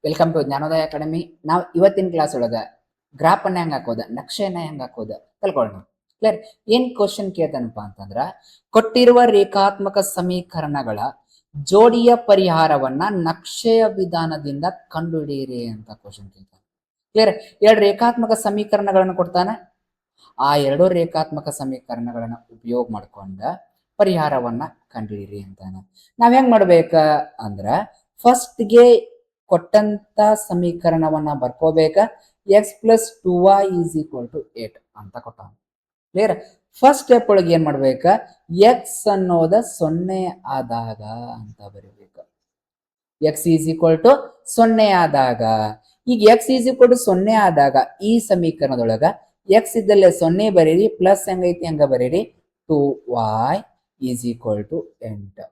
Welcome to Jnanodaya academy. ನಾವು ಇವತ್ತಿನ class ಒಳಗ ಗ್ರಾಫ್ ಅನ್ನ ಹೆಂಗ್ ಹಾಕೋದ, ನಕ್ಷೆಯನ್ನ ಹೆಂಗ್ ಹಾಕೋದ ಕಲ್ಕೊಳ್ಳೋಣ. ಕ್ಲಿಯರ್? ಏನ್ ಕ್ವಶನ್ ಕೇಳ್ತಾನಪ್ಪ ಅಂತಂದ್ರ, ಕೊಟ್ಟಿರುವ ರೇಖಾತ್ಮಕ ಸಮೀಕರಣಗಳ ಜೋಡಿಯ ಪರಿಹಾರವನ್ನ ನಕ್ಷೆಯ ವಿಧಾನದಿಂದ ಕಂಡುಹಿಡಿಯಿರಿ ಅಂತ ಕ್ವಶನ್ ಕೇಳ್ತಾನೆ. ಕ್ಲಿಯರ್? ಎರಡು ರೇಖಾತ್ಮಕ ಸಮೀಕರಣಗಳನ್ನು ಕೊಡ್ತಾನೆ. ಆ ಎರಡು ರೇಖಾತ್ಮಕ ಸಮೀಕರಣಗಳನ್ನ ಉಪಯೋಗ ಮಾಡ್ಕೊಂಡ ಪರಿಹಾರವನ್ನ ಕಂಡುಹಿಡಿಯಿರಿ ಅಂತಾನೆ. ನಾವ್ ಹೆಂಗ್ ಮಾಡ್ಬೇಕ ಅಂದ್ರ, ಫಸ್ಟ್ಗೆ ಕೊಟ್ಟಂತ ಸಮೀಕರಣವನ್ನ ಬರ್ಕೋಬೇಕ. X plus 2y is equal to 8 ಅಂತ ಕೊಟ್ಟ. ಕ್ಲಿಯರ್? ಫಸ್ಟ್ ಸ್ಟೆಪ್ ಒಳಗೆ ಏನ್ ಮಾಡ್ಬೇಕ, ಎಕ್ಸ್ ಅನ್ನೋದ 0 ಆದಾಗ ಅಂತ ಬರೀಬೇಕು. ಎಕ್ಸ್ ಈಸ್ ಈಕ್ವಲ್ ಟು 0 ಆದಾಗ, ಈಗ ಎಕ್ಸ್ ಈಸ್ ಈಕ್ವಲ್ ಟು 0 ಆದಾಗ ಈ ಸಮೀಕರಣದೊಳಗ ಎಕ್ಸ್ ಇದ್ದಲ್ಲೇ 0 ಬರೀರಿ, ಪ್ಲಸ್ ಹೆಂಗೈತಿ ಹಂಗ ಬರೀರಿ, 2y is equal to 8.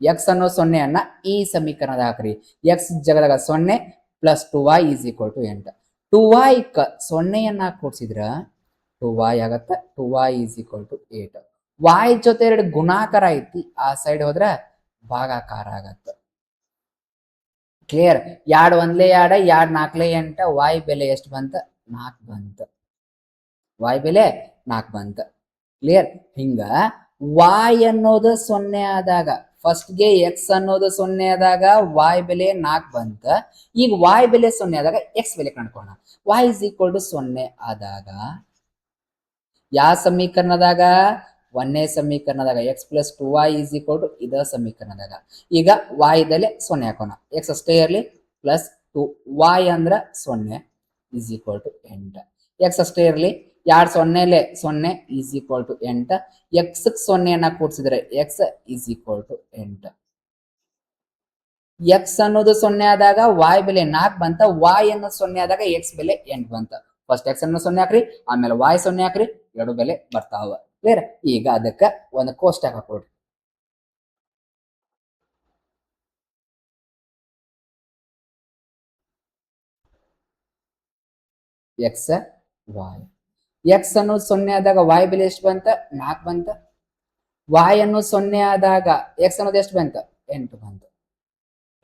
X ಅನ್ನೋ 0 ಅನ್ನ ಈ ಸಮೀಕರಣದ ಹಾಕ್ರಿ. ಎಕ್ಸ್ ಜಗದಾಗ 0 plus 2y is equal to 8. 2y 0 ಕೂಡ್ಸಿದ್ರ 2y ಆಗತ್ತ. 2y is equal to 8. y ಜೊತೆ ಎರಡು ಗುಣಾಕಾರ ಐತಿ, ಆ ಸೈಡ್ ಹೋದ್ರ ಭಾಗಾಕಾರ ಆಗತ್ತ. ಕ್ಲಿಯರ್? 2 1 2 2 4 8, y ಬೆಲೆ ಎಷ್ಟು ಬಂತ? 4 ಬಂತ. y ಬೆಲೆ 4 ಬಂತ. ಕ್ಲಿಯರ್? ಹಿಂಗ y ಅನ್ನೋದು 0 ಆದಾಗ, ಫಸ್ಟ್ಗೆ ಎಕ್ಸ್ ಅನ್ನೋದು 0 ಆದಾಗ y ಬೆಲೆ 4 ಬಂತ. ಈಗ y ಬೆಲೆ 0 ಆದಾಗ ಎಕ್ಸ್ ಬೆಲೆ ಕಂಡುಕೊಳ್ಳೋಣ. y ಇಸ್ ಈಕ್ವಲ್ ಟು 0 ಆದಾಗ ಯಾವ ಸಮೀಕರಣದಾಗ? 1ನೇ ಸಮೀಕರಣದಾಗ x plus 2y is equal to ಇದ ಸಮೀಕರಣದಾಗ. ಈಗ y ದಲ್ಲಿ 0 ಹಾಕೋಣ, ಎಕ್ಸ್ ಅಷ್ಟೇ ಇರಲಿ, ಪ್ಲಸ್ 2y ಅಂದ್ರ 0 ಈಸ್ ಈಕ್ವಲ್ ಟು 8. ಎಕ್ಸ್ ಅಷ್ಟೇ ಇರಲಿ, 2 0 0 ಈಸ್ ಈಕ್ವಲ್ ಟು 8. ಎಕ್ಸ್ 0 ಕೂಡಿಸಿದ್ರೆ x is equal to 8. X ಅನ್ನೋದು 0 ಆದಾಗ y ಬೆಲೆ 4 ಬಂತ. y ಅನ್ನೋದು 0 ಆದಾಗ ಎಕ್ಸ್ ಬೆಲೆ 8 ಬಂತ. ಫಸ್ಟ್ ಎಕ್ಸ್ ಅನ್ನು 0 ಹಾಕ್ರಿ, ಆಮೇಲೆ y 0 ಹಾಕ್ರಿ, ಎರಡು ಬೆಲೆ ಬರ್ತಾವ. ಕ್ಲಿಯರ್? ಈಗ ಅದಕ್ಕ ಒಂದು ಕೋಷ್ಟಕ ಹಾಕೊಡ್ರಿ. X y. ಎಕ್ಸ್ ಅನ್ನೋದು 0 ಆದಾಗ y ಬೆಲೆ ಎಷ್ಟು ಬಂತ? 4 ಬಂತ. y ಅನ್ನೋದು 0 ಆದಾಗ ಎಕ್ಸ್ ಅನ್ನೋದು ಎಷ್ಟು ಬಂತ? 8 ಬಂತ.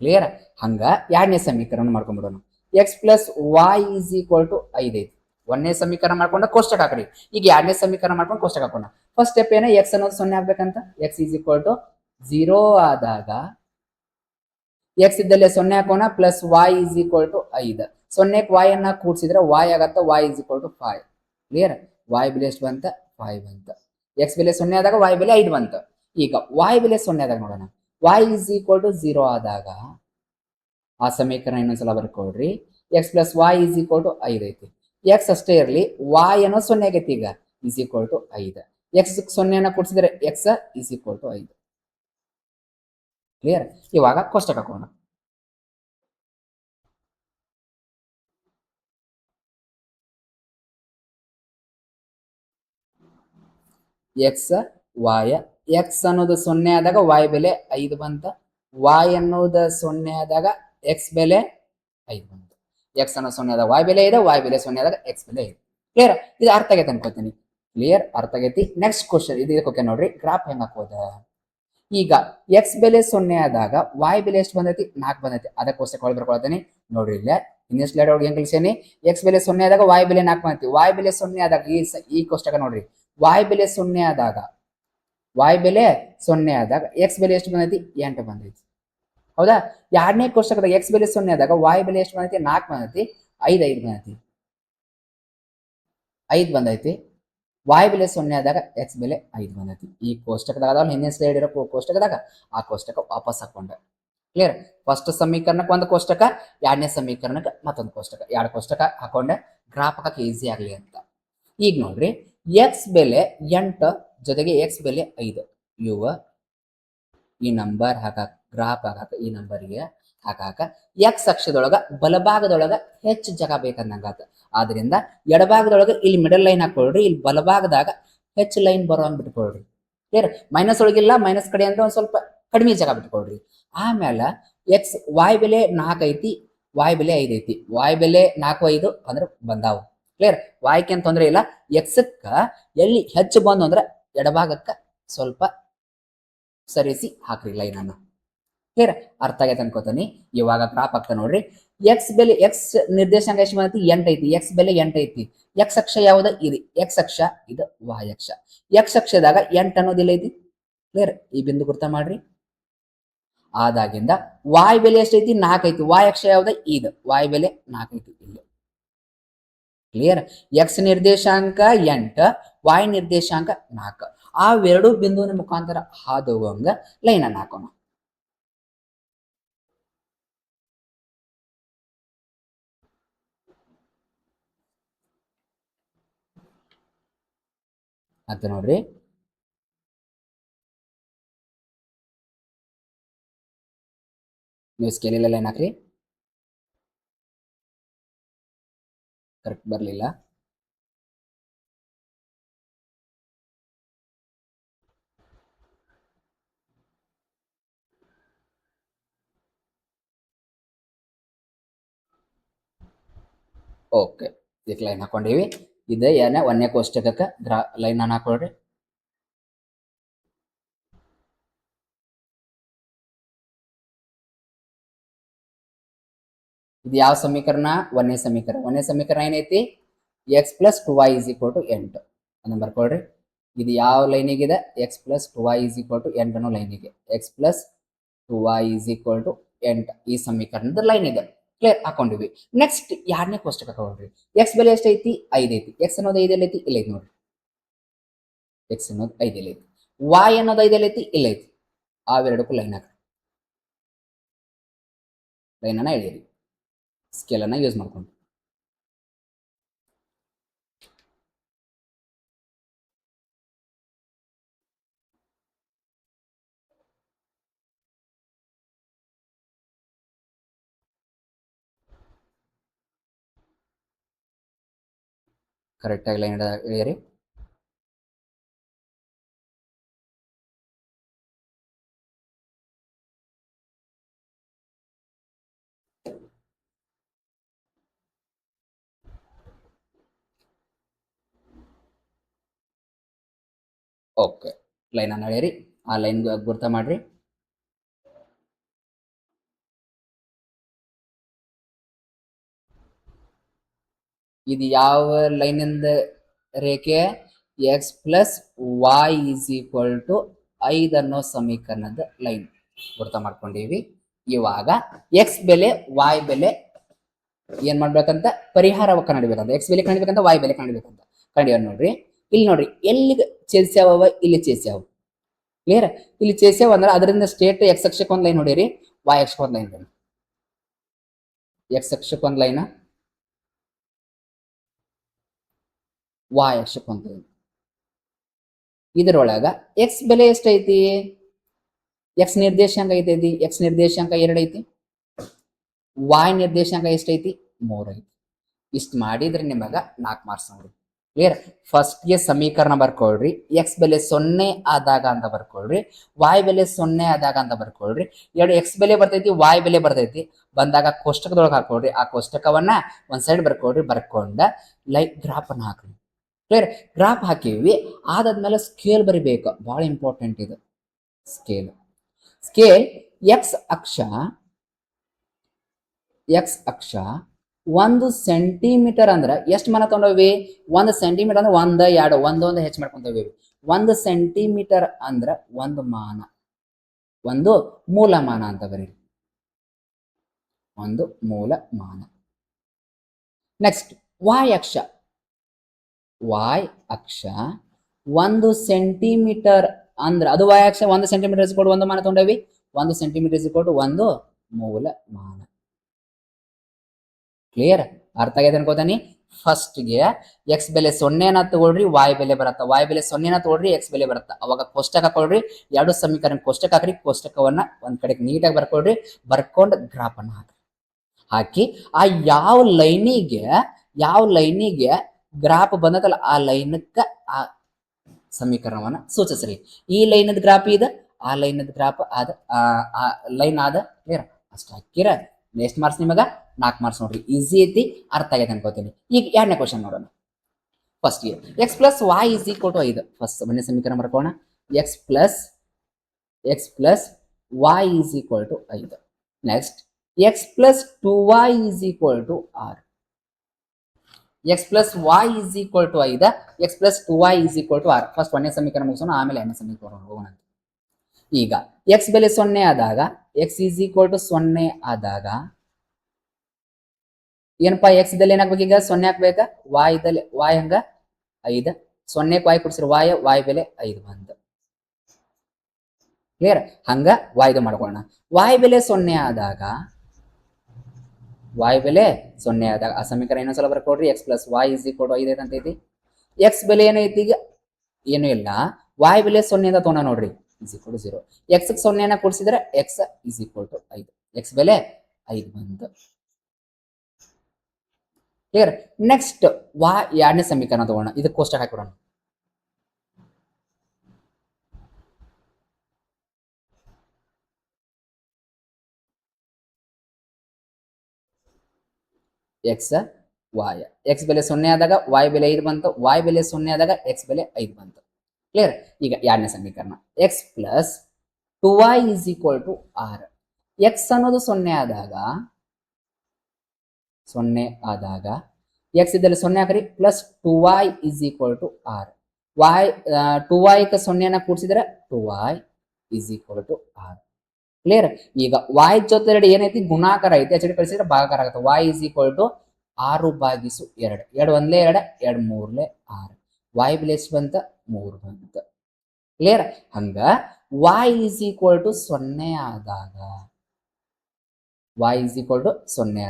ಕ್ಲಿಯರ್? ಹಂಗ ಎರಡನೇ ಸಮೀಕರಣ ಮಾಡ್ಕೊಂಡ್ಬಿಡೋಣ. X plus y is equal to 5 ಐತಿ. 1ನೇ ಸಮೀಕರಣ ಮಾಡ್ಕೊಂಡ ಕೋಷ್ಟಕ ಹಾಕ್ರಿ. ಈಗ 2ನೇ ಸಮೀಕರಣ ಮಾಡ್ಕೊಂಡು ಕೋಷ್ಟಕ ಹಾಕೋಣ. ಫಸ್ಟ್ ಸ್ಟೆಪ್ ಏನ, ಎಕ್ಸ್ ಅನ್ನೋದು 0 ಆಗ್ಬೇಕಂತ. ಎಕ್ಸ್ ಈಸ್ ಈಕ್ವಲ್ ಟು 0 ಆದಾಗ ಎಕ್ಸ್ ಇದ್ದಲ್ಲೇ 0 ಹಾಕೋಣ, plus y is equal to 5. 0ಕ್ಕೆ y ಅನ್ನ ಕೂಡಿಸಿದ್ರೆ y ಆಗತ್ತ. y is equal to 5. Clear? y ಬೆಲೆ ಎಷ್ಟು ಬಂತ? 5 ಬಂತ. ಎಕ್ಸ್ ಬೆಲೆ 0 ಆದಾಗ y ಬೆಲೆ 5 ಬಂತ. ಈಗ y ಬೆಲೆ 0 ಆದಾಗ ನೋಡೋಣ. y ಈಸ್ ಈಕ್ವಲ್ ಟು 0 ಆದಾಗ ಆ ಸಮೀಕರಣ ಇನ್ನೊಂದ್ಸಲ ಬರ್ಕೊಡ್ರಿ. X plus y is equal to 5 ಐತಿ. ಎಕ್ಸ್ ಅಷ್ಟೇ ಇರಲಿ, y ಅನ್ನೋ 0 ಆಗೈತಿ. ಈಗ ಈಸ್ ಈಕ್ವಲ್ ಟು 5. ಎಕ್ಸ್ 0 ಕೂಡಿಸಿದ್ರೆ x is equal to 5. Clear? ಇವಾಗ ಕೋಷ್ಟಕ ಹಾಕೋಣ. X y. ಎಕ್ಸ್ ಅನ್ನೋದು 0 ಆದಾಗ y ಬೆಲೆ 5 ಬಂತ. y ಅನ್ನೋದು 0 ಆದಾಗ ಎಕ್ಸ್ ಬೆಲೆ 5 ಬಂತ. ಎಕ್ಸ್ ಅನ್ನೋ 0 ಆದಾಗ y ಬೆಲೆ 5, y ಬೆಲೆ 0 ಆದಾಗ ಎಕ್ಸ್ ಬೆಲೆ 5. ಕ್ಲಿಯರ್? ಇದು ಅರ್ಥ ಆಗೈತೆ ಅನ್ಕೋತೀನಿ. ಕ್ಲಿಯರ್? ಅರ್ಥ ಆಗೈತಿ. ನೆಕ್ಸ್ಟ್ ಕ್ವಶನ್ ಇದು ಇದಕ್ಕೆ ನೋಡ್ರಿ, ಗ್ರಾಫ್ ಹೆಂಗ್ ಹಾಕೋದ. ಈಗ ಎಕ್ಸ್ ಬೆಲೆ 0 ಆದಾಗ y ಬೆಲೆ ಎಷ್ಟು ಬಂದೈತಿ? 4 ಬಂದೈತಿ. ಅದಕ್ಕೋಸ್ಕರ ಒಳಗೆ ಬರ್ಕೊಳ್ತೇನೆ ನೋಡ್ರಿ. ಇಲ್ಲ ಇನ್ನೇ ಸ್ಲೈಡ್ ಒಳಗೆ ಹೆಂಗ್ ಕಳಿಸೇನಿ, ಎಕ್ಸ್ ಬೆಲೆ 0 ಆದಾಗ y ಬೆಲೆ 4 ಬಂದೈತಿ. y ಬೆಲೆ 0 ಆದಾಗ ಈ ಕೋಷ್ಟಕ ನೋಡ್ರಿ, y ಬೆಲೆ 0 ಆದಾಗ ಎಕ್ಸ್ ಬೆಲೆ ಎಷ್ಟು ಬಂದೈತಿ? 8 ಬಂದೈತಿ. ಹೌದಾ? ಎರಡನೇ ಕೋಷ್ಟಕದಾಗ ಎಕ್ಸ್ ಬೆಲೆ 0 ಆದಾಗ y ಬೆಲೆ ಎಷ್ಟು ಬಂದೈತಿ? 4 ಬಂದೈತಿ. 5 ಬಂದೈತಿ. 5 ಬಂದೈತಿ. y ಬೆಲೆ 0 ಆದಾಗ ಎಕ್ಸ್ ಬೆಲೆ 5 ಬಂದೈತಿ. ಈ ಕೋಷ್ಟಕದಾಗ ಹಿಂದಿನ ಸ್ಲೈಡ್ ಇರೋ ಕೋಷ್ಟಕದಾಗ ಆ ಕೋಷ್ಟಕ ವಾಪಸ್ ಹಾಕೊಂಡ. ಕ್ಲಿಯರ್? ಫಸ್ಟ್ ಸಮೀಕರಣಕ್ಕೆ ಒಂದು ಕೋಷ್ಟಕ, ಎರಡನೇ ಸಮೀಕರಣಕ್ಕೆ ಮತ್ತೊಂದು ಕೋಷ್ಟಕ, ಎರಡು ಕೋಷ್ಟಕ ಹಾಕೊಂಡೆ ಗ್ರಾಫ್ ಹಾಕಕ್ಕೆ ಈಸಿ ಆಗ್ಲಿ ಅಂತ. ಈಗ ನೋಡ್ರಿ, ಎಕ್ಸ್ ಬೆಲೆ 8 ಜೊತೆಗೆ ಎಕ್ಸ್ ಬೆಲೆ 5 ಇವ ಈ ನಂಬರ್ ಹಾಕಾಕ, ಗ್ರಾಫ್ ಹಾಕಾಕ ಈ ನಂಬರ್ಗೆ ಹಾಕಾಕ ಎಕ್ಸ್ ಅಕ್ಷದೊಳಗ ಬಲಭಾಗದೊಳಗ ಹೆಚ್ಚು ಜಾಗ ಬೇಕಂದಂಗಾತ. ಆದ್ರಿಂದ ಎಡಭಾಗದೊಳಗ ಇಲ್ಲಿ ಮಿಡಲ್ ಲೈನ್ ಹಾಕೊಳ್ರಿ, ಇಲ್ಲಿ ಬಲಭಾಗದಾಗ ಹೆಚ್ಚು ಲೈನ್ ಬರೋಂಗ್ ಬಿಟ್ಕೊಳ್ರಿ. ಕ್ಲಿಯರ್? ಮೈನಸ್ ಒಳಗಿಲ್ಲ, ಮೈನಸ್ ಕಡೆ ಅಂದ್ರೆ ಒಂದ್ ಸ್ವಲ್ಪ ಕಡಿಮೆ ಜಾಗ ಬಿಟ್ಕೊಳ್ರಿ. ಆಮೇಲೆ ಎಕ್ಸ್ y ಬೆಲೆ 4 ಐತಿ, y ಬೆಲೆ 5 ಐತಿ. y ಬೆಲೆ 4 5 ಅಂದ್ರೆ ಬಂದಾವು. ಕ್ಲಿಯರ್? y ಗೆ ತೊಂದ್ರೆ ಇಲ್ಲ. ಎಕ್ಸ್ಕ್ಕ ಎಲ್ಲಿ ಹೆಚ್ಚು ಬಂದು ಅಂದ್ರೆ ಎಡಭಾಗಕ್ಕ ಸ್ವಲ್ಪ ಸರಿಸಿ ಹಾಕ್ರಿ ಲೈನ್ ಅನ್ನ. ಕ್ಲಿಯರ್? ಅರ್ಥ ಆಗೈತೆ ಅನ್ಕೋತೀನಿ. ಇವಾಗ ಗ್ರಾಫ್ ಆಗ್ತಾ ನೋಡ್ರಿ. ಎಕ್ಸ್ ಬೆಲೆ ಎಕ್ಸ್ ನಿರ್ದೇಶಾಂಕ ಎಷ್ಟು ಬಂದೈತಿ? 8 ಐತಿ. ಎಕ್ಸ್ ಬೆಲೆ 8 ಐತಿ. ಎಕ್ಸ್ ಅಕ್ಷ ಯಾವ್ದು? ಇದು ಎಕ್ಸ್ ಅಕ್ಷ, ಇದು ವಾಯ್ ಅಕ್ಷ. ಎಕ್ಸ್ ಅಕ್ಷದಾಗ 8 ಅನ್ನೋದಿಲ್ಲ ಐತಿ. ಕ್ಲಿಯರ್? ಈ ಬಿಂದು ಗುರ್ತ ಮಾಡ್ರಿ. ಆದಾಗಿಂದ ವಾಯ್ ಬೆಲೆ ಎಷ್ಟೈತಿ? 4 ಐತಿ. ವಾಯ್ ಅಕ್ಷ ಯಾವ್ದ? ಇದು ವಾಯ್ ಬೆಲೆ 4 ಐತಿ ಇಲ್ಲಿ. ಕ್ಲಿಯರ್? ಎಕ್ಸ್ ನಿರ್ದೇಶಾಂಕ 8, ವಾಯ್ ನಿರ್ದೇಶಾಂಕ 4. ಆ ಎರಡು ಬಿಂದುವಿನ ಮುಖಾಂತರ ಹಾದು ಹೋಗಂಗ ಲೈನ್ ಅನ್ನು ಹಾಕೋಣ. ಅಂತ ನೋಡ್ರಿ. ನೀವು ಸ್ಕೇಲ್ ಲೈನ್ ಹಾಕ್ರಿ. ಕರೆಕ್ಟ್ ಬರಲಿಲ್ಲ. ಓಕೆ, ಇದಕ್ಕೆ ಲೈನ್ ಹಾಕೊಂಡಿವಿ. ಇದು ಏನ 1ನೇ ಕೋಷ್ಟಕಕ್ಕೆ ಲೈನ್ ಅನ್ನು ಹಾಕೊಳ್ರಿ. ಇದು ಯಾವ ಸಮೀಕರಣ? 1ನೇ ಸಮೀಕರಣ. 1ನೇ ಸಮೀಕರಣ ಏನೈತಿ? x + 2y = 8 ಅದನ್ನ ಬರ್ಕೊಳ್ರಿ. ಇದು ಯಾವ ಲೈನಿಗಿದೆ? x + 2y = 8 ಅನ್ನೋ ಲೈನಿಗೆ x + 2y = 8 ಈ ಸಮೀಕರಣದ ಲೈನ್ ಇದೆ. ಕ್ಲಿಯರ್? ಹಾಕೊಂಡಿವಿ. ನೆಕ್ಸ್ಟ್ 2ನೇ ಕೋಷ್ಟಕ ತಗೊಳ್ರಿ. x ಬೆಲೆ ಎಷ್ಟೈತಿ? 5 ಐತಿ. x ಅನ್ನೋದು 5 ಎಲ್ಲೈತಿ? ಇಲ್ಲ ಐತಿ ನೋಡ್ರಿ. x ಅನ್ನೋದು 5 ಎಲ್ಲೈತಿ. y ಅನ್ನೋದು 5 ಎಲ್ಲೈತಿ? ಇಲ್ಲ ಐತಿ. ಅವೆರಡಕ್ಕೂ ಲೈನ್ ಹಾಕ್ರಿ. ಲೈನ್ ಅನ್ನ ಎಳೆಯಿರಿ ಸ್ಕೇಲ್ ಅನ್ನ ಯೂಸ್ ಮಾಡ್ಕೊಂಡು. ಕರೆಕ್ಟಾಗಿ ಲೈನ್ ಎಳೆಯಿರಿ. ಓಕೆ, ಲೈನ್ ಅನ್ನ ಎಳೆಯಿರಿ. ಆ ಲೈನ್ ಗುರ್ತ ಮಾಡ್ರಿ. ಇದು ಯಾವ ಲೈನಿಂದ ರೇಖೆ? x + y = 5 ಅನ್ನೋ ಸಮೀಕರಣದ ಲೈನ್ ಗುರ್ತ ಮಾಡ್ಕೊಂಡಿವಿ. ಇವಾಗ x ಬೆಲೆ y ಬೆಲೆ ಏನ್ ಮಾಡ್ಬೇಕಂತ? ಪರಿಹಾರ ಕಂಡುಹಿಡಿಬೇಕಂತ. x ಬೆಲೆ ಕಂಡುಹಿಡಿಬೇಕಂತ, y ಬೆಲೆ ಕಂಡುಹಿಡಿಬೇಕಂತ. ಕಂಡುಹಿಡಿಯೋಣ ನೋಡ್ರಿ. ಇಲ್ಲಿ ನೋಡ್ರಿ, ಎಲ್ಲಿಗೆ ಛೇದಿಸ್ಯಾವ? ಇಲ್ಲಿ ಛೇದಿಸ್ಯಾವ. ಕ್ಲಿಯರ್? ಇಲ್ಲಿ ಛೇದಿಸ್ಯಾವ ಅಂದ್ರೆ ಅದರಿಂದ ಸ್ಟೇಟ್ x ಅಕ್ಷಕ್ಕೆ ಒಂದು ಲೈನ್ ಹೊಡೀರಿ, y ಅಕ್ಷಕ್ಕೆ ಒಂದು ಲೈನ್ ಹೊಡಿ. x ಅಕ್ಷಕ್ಕೆ ಒಂದು ಲೈನ್, y ಅಕ್ಷಕ್ಕೆ ಒಂದು ಲೈನ್. ಇದರೊಳಗ x ಬೆಲೆ ಎಷ್ಟೈತಿ? x ನಿರ್ದೇಶಾಂಕ ಐತೈತಿ. x ನಿರ್ದೇಶಾಂಕ 2 ಐತಿ. y ನಿರ್ದೇಶಾಂಕ ಎಷ್ಟೈತಿ? 3 ಐತಿ. ಇಷ್ಟು ಮಾಡಿದ್ರೆ ನಿಮಗ 4 ಮಾರ್ಕ್ಸ್ ನೋಡಿ. ಕ್ಲಿಯರ್? ಫಸ್ಟ್ಗೆ ಸಮೀಕರಣ ಬರ್ಕೊಳ್ರಿ. x ಬೆಲೆ 0 ಆದಾಗ ಅಂತ ಬರ್ಕೊಳ್ರಿ, y ಬೆಲೆ 0 ಆದಾಗ ಅಂತ ಬರ್ಕೊಳ್ರಿ. ಎರಡು x ಬೆಲೆ ಬರ್ತೈತಿ, y ಬೆಲೆ ಬರ್ತೈತಿ. ಬಂದಾಗ ಕೋಷ್ಟಕದೊಳಗೆ ಹಾಕೊಳ್ರಿ. ಆ ಕೋಷ್ಟಕವನ್ನ ಒಂದ್ ಸೈಡ್ ಬರ್ಕೊಳ್ರಿ. ಬರ್ಕೊಂಡ ಗ್ರಾಫ್ ಅನ್ನ ಹಾಕ್ರಿ. ಕ್ಲಿಯರ್? ಗ್ರಾಫ್ ಹಾಕಿವಿ. ಆದಾದ್ಮೇಲೆ ಸ್ಕೇಲ್ ಬರಿಬೇಕು. ಬಹಳ ಇಂಪಾರ್ಟೆಂಟ್ ಇದು ಸ್ಕೇಲ್. ಸ್ಕೇಲ್ ಎಕ್ಸ್ ಅಕ್ಷ 1 ಸೆಂಟಿಮೀಟರ್ ಅಂದ್ರೆ ಎಷ್ಟು ಮಾನ ತಗೊಂಡವಿ? 1 ಸೆಂಟಿಮೀಟರ್ ಅಂದ್ರೆ 1 2 ಒಂದೊಂದು ಹೆಚ್ಚು ಮಾಡ್ಕೊಂತೀವಿ. 1 ಸೆಂಟಿಮೀಟರ್ ಅಂದ್ರೆ 1 ಮಾನ, 1 ಮೂಲಮಾನ ಅಂತ ಬರೀರಿ. 1 ಮೂಲಮಾನ. ನೆಕ್ಸ್ಟ್ y ಅಕ್ಷ 1 ಸೆಂಟಿಮೀಟರ್ ಅಂದ್ರೆ ಅದು y ಅಕ್ಷ 1 ಸೆಂಟಿಮೀಟರ್ = 1 ಮಾನ ತಗೊಂಡವಿ. 1 ಸೆಂಟಿಮೀಟರ್ = 1 ಮೂಲಮಾನ. ಕ್ಲಿಯರ್? ಅರ್ಥ ಆಗೈತೆ ಅನ್ಕೋತಾನಿ. ಫಸ್ಟ್ಗೆ x ಬೆಲೆ 0 ತಗೊಳ್ರಿ, y ಬೆಲೆ ಬರುತ್ತ. y ಬೆಲೆ 0 ತಗೊಳ್ರಿ, x ಬೆಲೆ ಬರುತ್ತ. ಅವಾಗ ಕೋಷ್ಟಕ ಹಾಕೊಳ್ರಿ. ಎರಡು ಸಮೀಕರಣ ಕೋಷ್ಟಕ ಹಾಕ್ರಿ. ಕೋಷ್ಟಕವನ್ನ ಒಂದ್ ಕಡೆ ನೀಟಾಗಿ ಬರ್ಕೊಳ್ರಿ. ಬರ್ಕೊಂಡು ಗ್ರಾಫ್ ಅನ್ನ ಹಾಕಿ ಆ ಯಾವ ಲೈನಿಗೆ ಗ್ರಾಫ್ ಬಂದತಲ್ಲ ಆ ಲೈನ್ಕ ಆ ಸಮೀಕರಣವನ್ನ ಸೂಚಿಸ್ರಿ. ಈ ಲೈನದ ಗ್ರಾಫ್ ಇದೆ, ಆ ಲೈನದ ಗ್ರಾಫ್ ಆದ ಆ ಲೈನ್ ಆದ. ಕ್ಲಿಯರ್? ಅಷ್ಟ ಹಾಕಿರ ಎಷ್ಟು ಮಾರ್ಕ್ಸ್ ನಿಮಗ? 4 ಮಾರ್ಕ್ಸ್ ನೋಡ್ರಿ. ಈಸಿ ಐತಿ, ಅರ್ಥ ಆಗೈತೆ ಅನ್ಕೋತೀನಿ. ಈಗ 2ನೇ ಕ್ವಶನ್ ನೋಡೋಣ. First x + y = 5. ಫಸ್ಟ್ 1ನೇ ಸಮೀಕರಣ ಬರ್ಕೋಣ. x + y is equal to 5. Next, x plus 2y is equal to r. x plus y is equal to 5, x plus 2y is equal to r. First ಒಂದನೇ ಸಮೀಕರಣ ಮುಗಿಸೋಣ, ಆಮೇಲೆ ಎರಡನೇ ಸಮೀಕರಣ ಹೋಗೋಣ. ಈಗ x ಬೆಲೆ 0 ಆದಾಗ x is equal to 0 ಆದಾಗ ಏನಪ್ಪಾ x ಇದಲ್ಲಿ ಏನಾಗಬೇಕು, ಈಗ 0 ಹಾಕ್ಬೇಕಾ, y ಇದಲ್ಲಿ y ಹಂಗ 5, 0ಕ್ಕೆ y ಕೊಡ್ಸಿರ y ಬೆಲೆ 5 ಬಂತು. ಕ್ಲಿಯರ್? ಹಂಗ y ಇದು ಮಾಡ್ಕೊಳ್ಳೋಣ. y ಬೆಲೆ 0 ಆದಾಗ ಆ ಸಮೀಕರಣ ಇನ್ನೊಂದ್ಸಲ ಬರ್ಕೊಡ್ರಿ. x plus y is equal to 5 ಅಂತ ಐತಿ. x ಬೆಲೆ ಏನೈತಿ, ಈಗ ಏನು ಇಲ್ಲ, y ಬೆಲೆ 0 ಅಂತ ತಗೊಂಡ ನೋಡ್ರಿ, is equal to 0. x ಗೆ 0 ಕೂಡಿಸಿದ್ರೆ x is equal to 5, x ಬೆಲೆ 5 ಬಂತು. ಕ್ಲಿಯರ್? ನೆಕ್ಸ್ಟ್ ಎರಡನೇ ಸಮೀಕರಣ ತಗೋಣ, ಇದಕ್ಕೆ ಕೋಷ್ಟಕ ಹಾಕಿಬಿಡೋಣ. x y, x ಬೆಲೆ 0 ಆದಾಗ y ಬೆಲೆ 5 ಬಂತು, y ಬೆಲೆ 0 ಆದಾಗ x ಬೆಲೆ 5 ಬಂತು. ಕ್ಲಿಯರ್? ಈಗ ಎರಡನೇ ಸಮೀಕರಣ x plus 2y is equal to r. x ಅನ್ನೋದು 0 ಆದಾಗ x ಇದ್ದಲ್ಲಿ 0 ಹಾಕ್ರಿ, plus 2y is equal to r. y 2y ಗೆ 0 ಕೂಡಿಸಿದ್ರೆ 2y is equal to r. Clear? ಈಗ y ಜೊತೆ ಏನೈತಿ, ಗುಣಾಕಾರ ಐತಿ, h ಕಳಿಸಿದ್ರೆ ಭಾಗಾಕಾರ ಆಗುತ್ತೆ. y is equal to 6/2, 2 ಒಂದ್ಲೆ 2, 2 ಮೂರ್ಲೆ 6, y ಬೆಲೆ ಎಷ್ಟು ಬಂತ, 3 ಬಂತ. ಕ್ಲಿಯರ್? ಹಂಗ y is equal to 0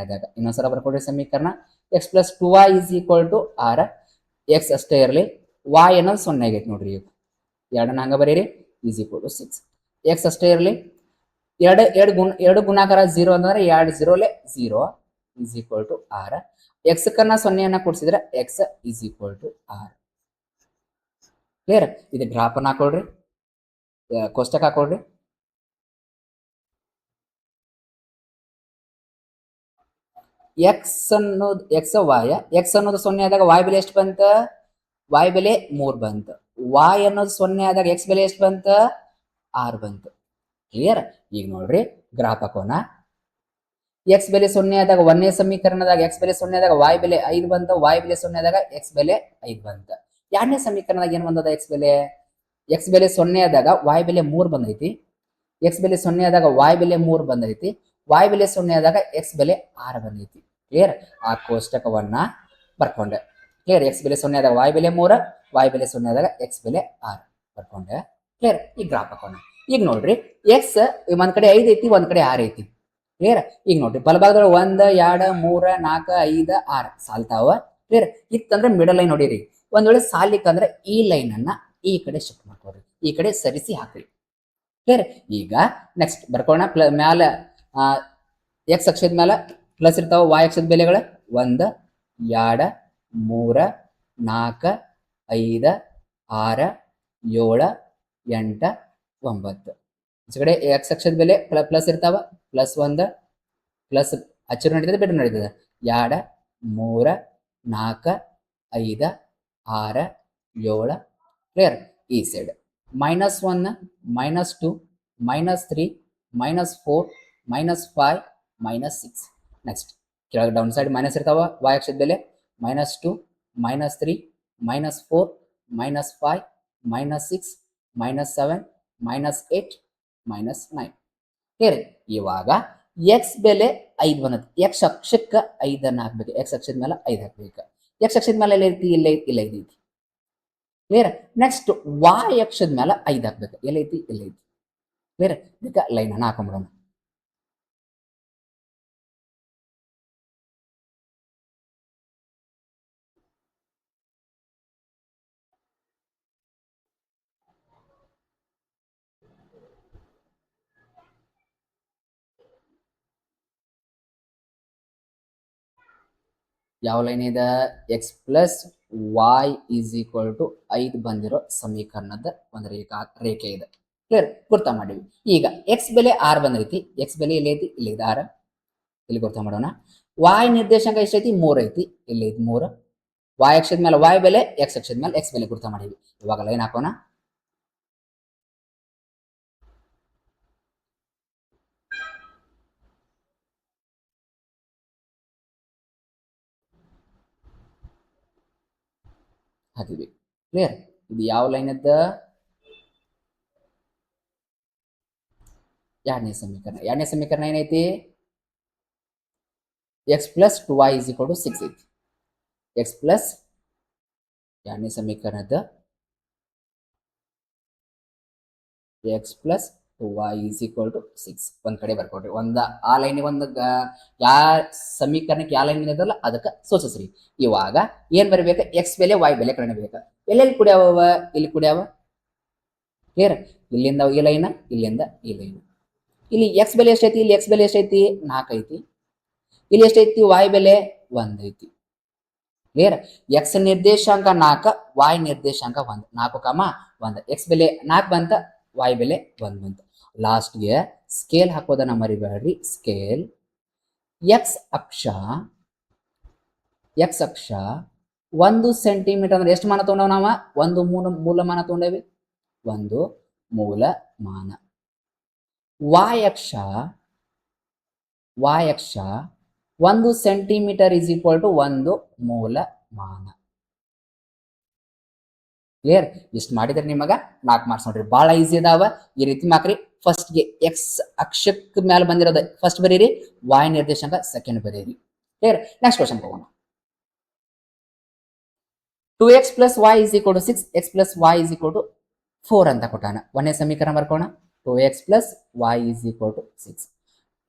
ಆದಾಗ ಇನ್ನೊಂದ್ಸಲ ಬರ್ಕೊಡ್ರಿ ಸಮೀಕರಣ. x plus 2y is equal to r. x ಅಷ್ಟೇ ಇರಲಿ, y ಅನ್ನೋದು 0 ಆಗೈತಿ ನೋಡ್ರಿ, ಈಗ ಎರಡನ್ನ ಹಂಗ ಬರೀರಿ, is equal to 6. x ಅಷ್ಟೇ ಇರಲಿ, ಎರಡು ಗುಣಾಕಾರ 0 ಅಂತಂದ್ರೆ 2 0ಲೆ 0 is equal to r. x ಕನ್ನ 0 ಕೂಡಿಸಿದ್ರೆ x is equal to r. Clear? ಇದು ಗ್ರಾಫ್ ಹಾಕೊಳ್ರಿ, ಕೋಷ್ಟಕ ಹಾಕೊಳ್ರಿ. x ಅನ್ನೋದು x ಅನ್ನೋದು 0 ಆದಾಗ y ಬೆಲೆ ಎಷ್ಟು ಬಂತ, y ಬೆಲೆ 3 ಬಂತು. y ಅನ್ನೋದು 0 ಆದಾಗ x ಬೆಲೆ ಎಷ್ಟು ಬಂತ, 6 ಬಂತು. ಕ್ಲಿಯರ್? ಈಗ ನೋಡ್ರಿ ಗ್ರಾಫ್ ಹಾಕೋಣ. x ಬೆಲೆ 0 ಆದಾಗ ಒಂದನೇ ಸಮೀಕರಣದಾಗ x ಬೆಲೆ 0 ಆದಾಗ y ಬೆಲೆ 5 ಬಂತ, y ಬೆಲೆ 0 ಆದಾಗ x ಬೆಲೆ 5 ಬಂತ. ಎರಡನೇ ಸಮೀಕರಣದಾಗ ಏನ್ ಬಂದದ, x ಬೆಲೆ 0 ಆದಾಗ y ಬೆಲೆ 3 ಬಂದೈತಿ, x ಬೆಲೆ 0 ಆದಾಗ y ಬೆಲೆ 3 ಬಂದೈತಿ, y ಬೆಲೆ 0 ಆದಾಗ x ಬೆಲೆ 6 ಬಂದೈತಿ. ಕ್ಲಿಯರ್? ಆ ಕೋಷ್ಟಕವನ್ನ ಬರ್ಕೊಂಡೆ. ಕ್ಲಿಯರ್? x ಬೆಲೆ 0 ಆದಾಗ y ಬೆಲೆ 3, y ಬೆಲೆ 0 ಆದಾಗ x ಬೆಲೆ 6 ಬರ್ಕೊಂಡೆ. ಕ್ಲಿಯರ್? ಈ ಗ್ರಾಫ್ ಹಾಕೋಣ. ಈಗ ನೋಡ್ರಿ x ಒಂದ್ ಕಡೆ 5 ಐತಿ, ಒಂದ್ ಕಡೆ 6 ಐತಿ. ಕ್ಲಿಯರ್? ಈಗ ನೋಡ್ರಿ ಬಲಭಾಗದೊಳಗೆ 1 2 3 4 5 6 ಸಾಲ್ತಾವ. ಕ್ಲಿಯರ್? ಇತ್ತಂದ್ರೆ ಮಿಡಲ್ ಲೈನ್ ನೋಡಿರಿ, ಒಂದ್ ವೇಳೆ ಸಾಲಿಕ್ಕಂದ್ರೆ ಈ ಲೈನ್ ಅನ್ನ ಈ ಕಡೆ ಶಿಫ್ಟ್ ಮಾಡ್ಕೊಡ್ರಿ, ಈ ಕಡೆ ಸರಿಸಿ ಹಾಕ್ರಿ. ಕ್ಲಿಯರ್? ಈಗ ನೆಕ್ಸ್ಟ್ ಬರ್ಕೋಣ. ಮ್ಯಾಲ x ಅಕ್ಷದ ಮೇಲೆ ಪ್ಲಸ್ ಇರ್ತಾವ, y ಅಕ್ಷದ ಬೆಲೆಗಳು 1 2 3 4 5 6 7 8 9. ಈ ಕಡೆ x ಅಕ್ಷದ ಬೆಲೆ ಪ್ಲಸ್ ಇರ್ತಾವ, +1 ಪ್ಲಸ್ ಹಚ್ಚಿರು ನಡೀತದೆ, ಬಿಟ್ಟು ನಡೀತದೆ, 2 3 4 5 6 7. ಕ್ಲಿಯರ್? ಈ ಸೈಡ್ -1 -2 -3 -4 -5 -6. ನೆಕ್ಸ್ಟ್ ಕೆಳಗೆ ಡೌನ್ ಸೈಡ್ ಮೈನಸ್ ಇರ್ತಾವ, y ಅಕ್ಷದ ಬೆಲೆ -2 -3 -4 -5 -6 -7 -8 -9. ಕ್ಲಿಯರ್? ಇವಾಗ x ಬೆಲೆ 5 ಬಂದದ್ದು, x ಅಕ್ಷಕ್ಕೆ 5 ಹಾಕ್ಬೇಕು, x ಅಕ್ಷದ ಮೇಲೆ 5 ಹಾಕ್ಬೇಕು. x ಅಕ್ಷದ ಮೇಲೆ ಎಲ್ಲ ಐತಿ, ಇಲ್ಲ ಐತಿ. ಕ್ಲಿಯರ್? ನೆಕ್ಸ್ಟ್ y ಅಕ್ಷದ ಮೇಲೆ 5 ಹಾಕ್ಬೇಕು, ಎಲ್ಲೈತಿ, ಇಲ್ಲ ಐತಿ. ಕ್ಲಿಯರ್? ಇದಕ್ಕೆ ಲೈನ್ ಅನ್ನ ಹಾಕೊಂಡ್ಬಿಡೋಣ. ಯಾವ ಲೈನ್ ಇದೆ, x plus y is equal to 5 ಬಂದಿರೋ ಸಮೀಕರಣದ ಒಂದು ರೇಖೆ ಇದೆ. ಕ್ಲಿಯರ್? ಗುರ್ತ ಮಾಡಿವಿ. ಈಗ x ಬೆಲೆ 6 ಬಂದೈತಿ, x ಬೆಲೆ ಎಲ್ಲೈತಿ, ಇಲ್ಲಿ 6, ಇಲ್ಲಿ ಗುರ್ತ ಮಾಡೋಣ. y ನಿರ್ದೇಶಾಂಕ ಎಷ್ಟೈತಿ, 3 ಐತಿ, ಇಲ್ಲಿ 3. y ಅಕ್ಷದ ಮೇಲೆ y ಬೆಲೆ, x ಅಕ್ಷದ ಮೇಲೆ x ಬೆಲೆ ಗುರ್ತ ಮಾಡಿವಿ. ಇವಾಗ ಲೈನ್ ಹಾಕೋಣ. ಹಾಕಿದ್ವಿ. ಕ್ಲಿಯರ್? ಇದು ಯಾವ ಲೈನ್ ಇದ್ದ? ಎರಡನೇ ಸಮೀಕರಣ. ಎರಡನೇ ಸಮೀಕರಣ ಏನೈತಿ? X plus 2y is equal to 6 ಐತಿ. ಎಕ್ಸ್ ಪ್ಲಸ್ ಎರಡನೇ ಸಮೀಕರಣದ x plus 2y is equal to 6 ಒಂದ್ ಕಡೆ ಬರ್ಕೊಡ್ರಿ. ಆ ಲೈನಿಗೆ ಒಂದು ಯಾ ಸಮೀಕರಣಕ್ಕೆ ಯಾವ ಲೈನ್ ಇದಲ್ಲ ಅದಕ್ಕೆ ಸೂಚಿಸ್ರಿ. ಇವಾಗ ಏನ್ ಬರಬೇಕು? ಎಕ್ಸ್ ಬೆಲೆ y ಬೆಲೆ ಕಾಣಬೇಕು. ಎಲ್ಲೆಲ್ಲಿ ಕುಡಿಯಾವ? ಇಲ್ಲಿ ಕುಡಿಯಾವ. ಕ್ಲಿಯರ್? ಇಲ್ಲಿಂದ ಈ ಲೈನ್, ಇಲ್ಲಿಂದ ಈ ಲೈನ್. ಇಲ್ಲಿ ಎಕ್ಸ್ ಬೆಲೆ ಎಷ್ಟೈತಿ? ಇಲ್ಲಿ ಎಕ್ಸ್ ಬೆಲೆ ಎಷ್ಟೈತಿ? 4 ಐತಿ. ಇಲ್ಲಿ ಎಷ್ಟೈತಿ? y ಬೆಲೆ 1 ಐತಿ. ಕ್ಲಿಯರ್? ಎಕ್ಸ್ ನಿರ್ದೇಶಾಂಕ 4, y ನಿರ್ದೇಶಾಂಕ 1. 4, 1. ಎಕ್ಸ್ ಬೆಲೆ 4 ಬಂತ, y ಬೆಲೆ 1 ಬಂತು. ಲಾಸ್ಟ್ಗೆ ಸ್ಕೇಲ್ ಹಾಕೋದನ್ನ ಮರಿಬೇಡ್ರಿ. ಸ್ಕೇಲ್ ಎಕ್ಸ್ ಅಕ್ಷ 1 ಸೆಂಟಿಮೀಟರ್ ಅಂದ್ರೆ ಎಷ್ಟು ಮಾನ ತಗೊಂಡವ್ ನಾವ? ಒಂದು ಮೂಲಮಾನ ತಗೊಂಡೇವಿ. ಒಂದು ಮೂಲಮಾನ. y ಅಕ್ಷ 1 ಸೆಂಟಿಮೀಟರ್ ಇಸ್ ಈಕ್ವಲ್ ಟು 1 ಮೂಲಮಾನ. ಕ್ಲಿಯರ್? ಇಷ್ಟು ಮಾಡಿದ್ರೆ ನಿಮಗ 4 ಮಾರ್ಕ್ಸ್ ನೋಡ್ರಿ. ಬಹಳ ಈಸಿ ಅದಾವ. ಈ ರೀತಿ ಮಾಕ್ರಿ. ಫಸ್ಟ್ಗೆ ಎಕ್ಸ್ ಅಕ್ಷಕ್ಕೆ ಮೇಲೆ ಬಂದಿರೋದು ಫಸ್ಟ್ ಬರೀರಿ, y ನಿರ್ದೇಶಾಂಕ ಸೆಕೆಂಡ್ ಬರೀರಿ. ಕ್ಲಿಯರ್? ನೆಕ್ಸ್ಟ್ ಕ್ವಶನ್ ಹೋಗೋಣ. 2x plus y is equal to 6, x plus y is equal to 4 ಅಂತ ಕೊಟ್ಟಾನ. ಒಂದೇ ಸಮೀಕರಣ ಬರ್ಕೋಣ. 2x plus y is equal to 6.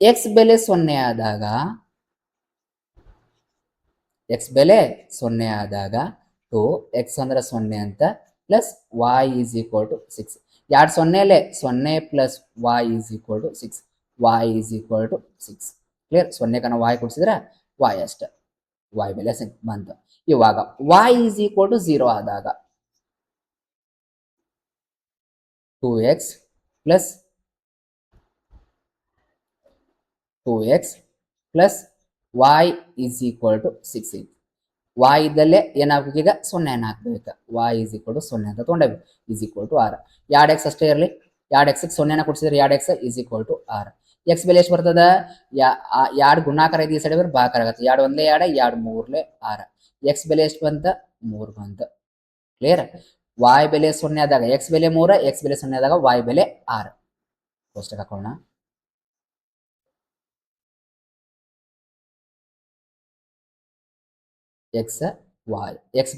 x ಬೆಲೆ 0 ಆದಾಗ, x ಬೆಲೆ 0 ಆದಾಗ 2x ಅಂದ್ರೆ 0 ಅಂತ plus y is equal to 6. ಎರಡು 0 0 plus y is equal to 6. y is equal to 6. Clear? 0 ಕನ್ನ y ಕೊಡ್ಸಿದ್ರೆ y ಅಷ್ಟ. y ಬೆಲೆ ಬಂತು. ಇವಾಗ y is equal to 0 ಆದಾಗ 2x plus y is equal to 6. y ಇದ್ದಲ್ಲೇ ಏನಾಗಬೇಕು? ಈಗ 0 ಹಾಕ್ಬೇಕು. y is equal to 0 ಅಂತ ತಗೊಂಡೇವಿ. is equal to r. 2x ಅಷ್ಟೇ ಇರಲಿ. 2x 0 ಕೊಡ್ಸಿದ್ರೆ 2x is equal to r. x ಬೆಲೆ ಎಷ್ಟು ಬರ್ತದ? 2 ಗುಣಾಕಾರ ಐತಿ, ಈ ಸೈಡ್ ಬರ್ ಭಾಗಾಕಾರ ಆಗತ್ತೆ. 2 1 2, 2 3 6. x ಬೆಲೆ ಎಷ್ಟು ಬಂತ? 3 ಬಂತ. ಕ್ಲಿಯರ್? y ಬೆಲೆ 0 ಆದಾಗ x ಬೆಲೆ 3, x ಬೆಲೆ 0 ಆದಾಗ y ಬೆಲೆ 6. ಕೋಷ್ಟಕ ಹಾಕೋಣ. x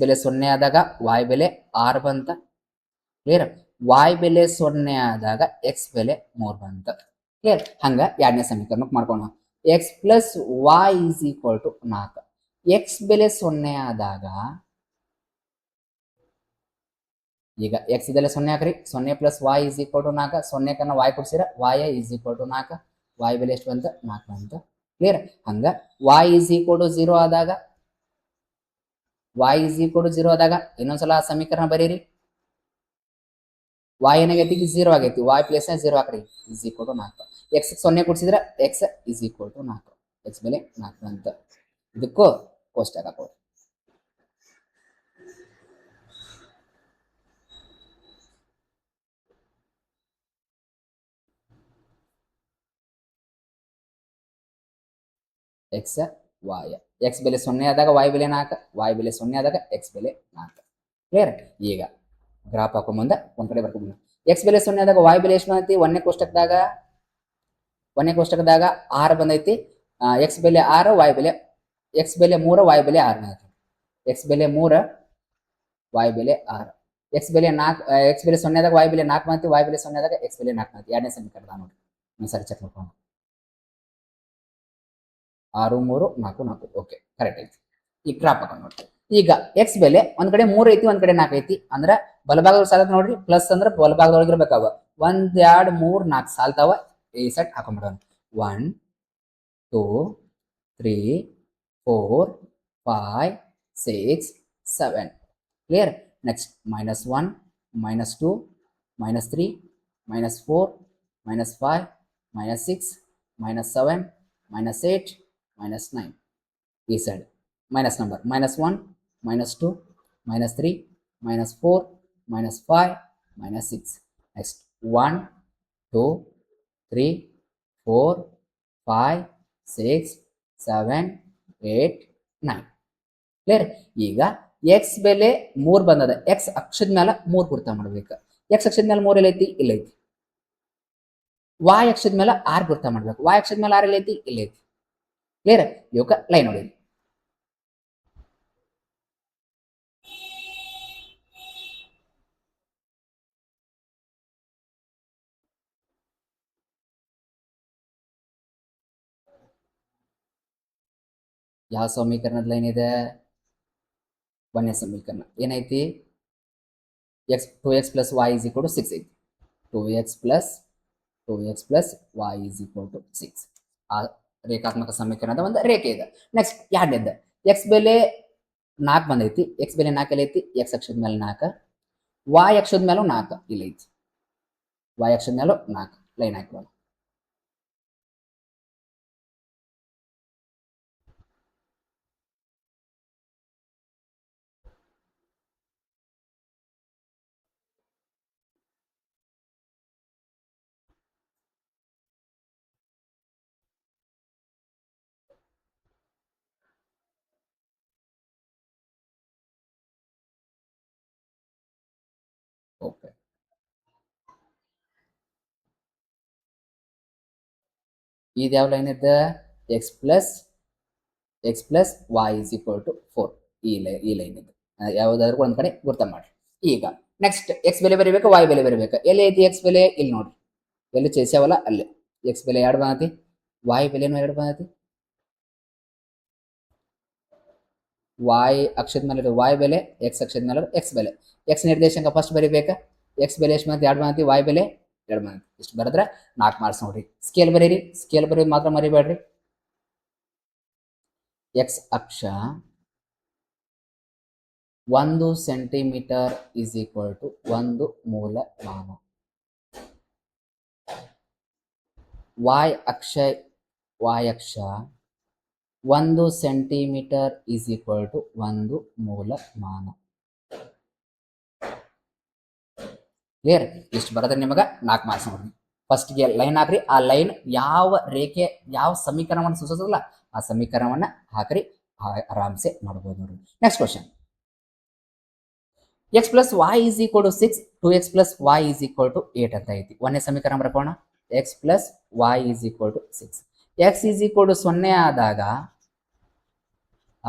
ಬೆಲೆ 0 ಆದಾಗ y ಬೆಲೆ 6 ಬಂತ. ಕ್ಲಿಯರ್? y ಬೆಲೆ 0 ಆದಾಗ x ಬೆಲೆ 3 ಬಂತ. ಕ್ಲಿಯರ್? ಹಂಗ ಎರಡನೇ ಸಮೀಕರಣಕ್ಕೆ ಮಾಡ್ಕೋಣ. x plus y is equal to 4. x ಬೆಲೆ 0 ಆದಾಗ ಈಗ x ಬೆಲೆ 0 ಹಾಕ್ರಿ. 0 plus y is equal to 4. 0 ಕನ್ನ y ಕೊಡ್ಸಿರ y is equal to 4. y ಬೆಲೆ ಎಷ್ಟು ಬಂತ? 4 ಬಂತ. ಕ್ಲಿಯರ್? ಹಂಗ y ಇಸ್ ಈಕ್ವಲ್ ಟು 0 ಆದಾಗ ಇನ್ನೊಂದ್ಸಲ ಸಮೀಕರಣ ಬರೀರಿ. y ಏನಾಗೈತಿ? 0 ಆಗೈತಿ. y ಪ್ಲೇಸ್ 0 ಹಾಕ್ರಿ. Is equal to 4. x 0 ಕೊಡ್ಸಿದ್ರೆ x is equal to 4. x ಬೆಲೆ 4 ಅಂತ. ಇದಕ್ಕೂ ಕೋಷ್ಟಕ ಹಾಕೋದು. x y. x ಬೆಲೆ 0 ಆದಾಗ y ಬೆಲೆ 4, y ಬೆಲೆ 0 ಆದಾಗ x ಬೆಲೆ 4. ಕ್ಲಿಯರ್? ಈಗ ಗ್ರಾಫ್ ಹಾಕೋ ಮುಂದೆ ಒಂದ್ ಕಡೆ ಬರ್ಕೊಂಡು x ಬೆಲೆ 0 ಆದಾಗ y ಬೆಲೆ ಎಷ್ಟು ಬಂದೈತಿ? ಒಂದನೇ ಕೋಷ್ಟಕದಾಗ 6 ಬಂದೈತಿ. x ಬೆಲೆ 6, y ಬೆಲೆ x ಬೆಲೆ 3, y ಬೆಲೆ 6 ಬಂದೈತಿ. x ಬೆಲೆ 3, y ಬೆಲೆ 6. x ಬೆಲೆ 4, x ಬೆಲೆ 0 ಆದಾಗ y ಬೆಲೆ 4 ಬಂದೈತಿ. y ಬೆಲೆ 0 ಆದಾಗ x ಬೆಲೆ 4 ಬಂದೈತಿ. ಎರಡನೇ ಸಮೀಕರಣ ನೋಡಿ. ಒಂದ್ಸರಿ ಚೆಕ್ ಮಾಡ್ಕೊಂಡು 6 3 4 4. ಓಕೆ, ಕರೆಕ್ಟ್ ಐತಿ. ಈಗ ಗ್ರಾಫ್ ಹಾಕೊಂಡು ನೋಡ್ರಿ. ಈಗ x ಬೆಲೆ ಒಂದ್ ಕಡೆ 3 ಐತಿ, ಒಂದ್ ಕಡೆ 4 ಐತಿ. ಅಂದ್ರ ಬಲಭಾಗದೊಳಗೆ ಸಾಲತ್ ನೋಡ್ರಿ. ಪ್ಲಸ್ ಅಂದ್ರ ಬಲಭಾಗದೊಳಗೆ ಇರ್ಬೇಕಾವ. 1 2 3 4 ಸಾಲ್ತಾವ. ಈ ಸೆಟ್ ಹಾಕೊಂಡ್ಬಿಡೋಣ. 1 2 3 4 5 6 7. ಕ್ಲಿಯರ್? ನೆಕ್ಸ್ಟ್ -1 -2 -3 -4 -5 -6 -7 -8 -9. ಈ side minus number -1 -2 -3 -4 -5 -6. Next 1 2 3 4 5 6 7 8 9. Clear? ಈಗ ಎಕ್ಸ್ ಬೆಲೆ 3 ಬಂದದ, ಎಕ್ಸ್ ಅಕ್ಷದ ಮೇಲೆ 3 ಗುರ್ತ ಮಾಡ್ಬೇಕು. ಎಕ್ಸ್ ಅಕ್ಷದ ಮೇಲೆ 3 ಎಲ್ಲೈತಿ, ಇಲ್ಲೈತಿ. ವಾಯ್ ಅಕ್ಷದ ಮೇಲೆ 6 ಗುರ್ತ ಮಾಡ್ಬೇಕು, ವಾಯ್ ಅಕ್ಷದ ಮೇಲೆ 6 ಎಲ್ಲೈತಿ, ಇಲ್ಲೈತಿ. ಕ್ಲಿಯರ್? ಇವಕ್ಕ ಲೈನ್ ನೋಡಿ. ಯಾವ ಸಮೀಕರಣದ ಲೈನ್ ಇದೆ? 1ನೇ ಸಮೀಕರಣ. ಏನೈತಿ? x 2x plus y is equal to 6 ಐತಿ. 2x plus y is equal to 6. ಆ ರೇಖಾತ್ಮಕ ಸಮೀಕರಣದ ಒಂದು ರೇಖೆ ಇದೆ. ನೆಕ್ಸ್ಟ್ ಎರಡನೇದು, x ಬೆಲೆ 4 ಬಂದೈತಿ, x ಬೆಲೆ 4 ಎಲ್ಲೈತಿ, x ಅಕ್ಷದ ಮೇಲೆ 4, y ಅಕ್ಷದ ಮೇಲೂ 4 ಇಲ್ಲೈತಿ, y ಅಕ್ಷದ ಮೇಲೂ 4 ಲೈನ್ ಹಾಕೋಣ. ಓಕೆ, ಇದು ಯಾವ ಲೈನ್ ಇದೆ? X plus y is equal to 4. ಈ ಲೈನ್ ಇದೆ. ಯಾವುದಾದ್ರು ಒಂದ್ ಕಡೆ ಗುರ್ತ ಮಾಡಿ. ಈಗ ನೆಕ್ಸ್ಟ್ ಎಕ್ಸ್ ಬೆಲೆ ಬರೀಬೇಕು, ವೈ ಬೆಲೆ ಬರೀಬೇಕು. ಎಲ್ಲಿ ಐತಿ ಎಕ್ಸ್ ಬೆಲೆ? ಇಲ್ಲಿ ನೋಡ್ರಿ, ಎಲ್ಲಿ ಚೇಸಾವಲ್ಲ ಅಲ್ಲೇ. ಎಕ್ಸ್ ಬೆಲೆ 2 ಬಂದತಿ, ವೈ ಬೆಲೆನೂ 2 ಬಂದತಿ. ವೈ ಅಕ್ಷದ ಮೇಲೆ ವೈ ಬೆಲೆ, ಎಕ್ಸ್ ಅಕ್ಷದ ಮೇಲೆ ಎಕ್ಸ್ ಬೆಲೆ. ಎಕ್ಸ್ ನಿರ್ದೇಶಾಂಕ ಫಸ್ಟ್ ಬರೀಬೇಕಾ? ಎಕ್ಸ್ ಬೆಲೆ ಎಷ್ಟು ಬಂದತಿ? 2 ಬಂದತಿ. ವೈ ಬೆಲೆ 2 ಬಂದತಿ. ಇಷ್ಟು ಬರೆದ್ರೆ 4 ಮಾರ್ಕ್ಸ್ ನೋಡ್ರಿ. ಸ್ಕೇಲ್ ಬರೀರಿ, ಸ್ಕೇಲ್ ಬರೀ ಮಾತ್ರ ಮರಿಬೇಡ್ರಿ. ಎಕ್ಸ್ ಅಕ್ಷ 1 ಸೆಂಟಿಮೀಟರ್ ಇಸ್ ಈಕ್ವಲ್ ಟು 1 ಮೂಲಮಾನ. y ಅಕ್ಷ 1 ಸೆಂಟಿಮೀಟರ್ ಇಸ್ ಈಕ್ವಲ್ ಟು 1 ಮೂಲಮಾನ. ಕ್ಲಿಯರ್? ಇಷ್ಟು ಬರೋದ್ರೆ ನಿಮಗೆ 4 ಮಾರ್ಕ್ಸ್ ನೋಡ್ರಿ. ಫಸ್ಟ್ಗೆ ಲೈನ್ ಹಾಕ್ರಿ. ಆ ಲೈನ್ ಯಾವ ರೇಖೆ, ಯಾವ ಸಮೀಕರಣವನ್ನು ಸೂಚಿಸೋದಿಲ್ಲ ಆ ಸಮೀಕರಣವನ್ನ ಹಾಕ್ರಿ. ಆರಾಮ್ಸೆ ಮಾಡ್ಬೋದು ನೋಡ್ರಿ. Next question, x plus y is equal to 6, 2x plus y is equal to 8 ಅಂತ ಐತಿ. ಒಂದನೇ ಸಮೀಕರಣ ಬರ್ಕೋಣ. X plus y is equal to 6. X is equal to 0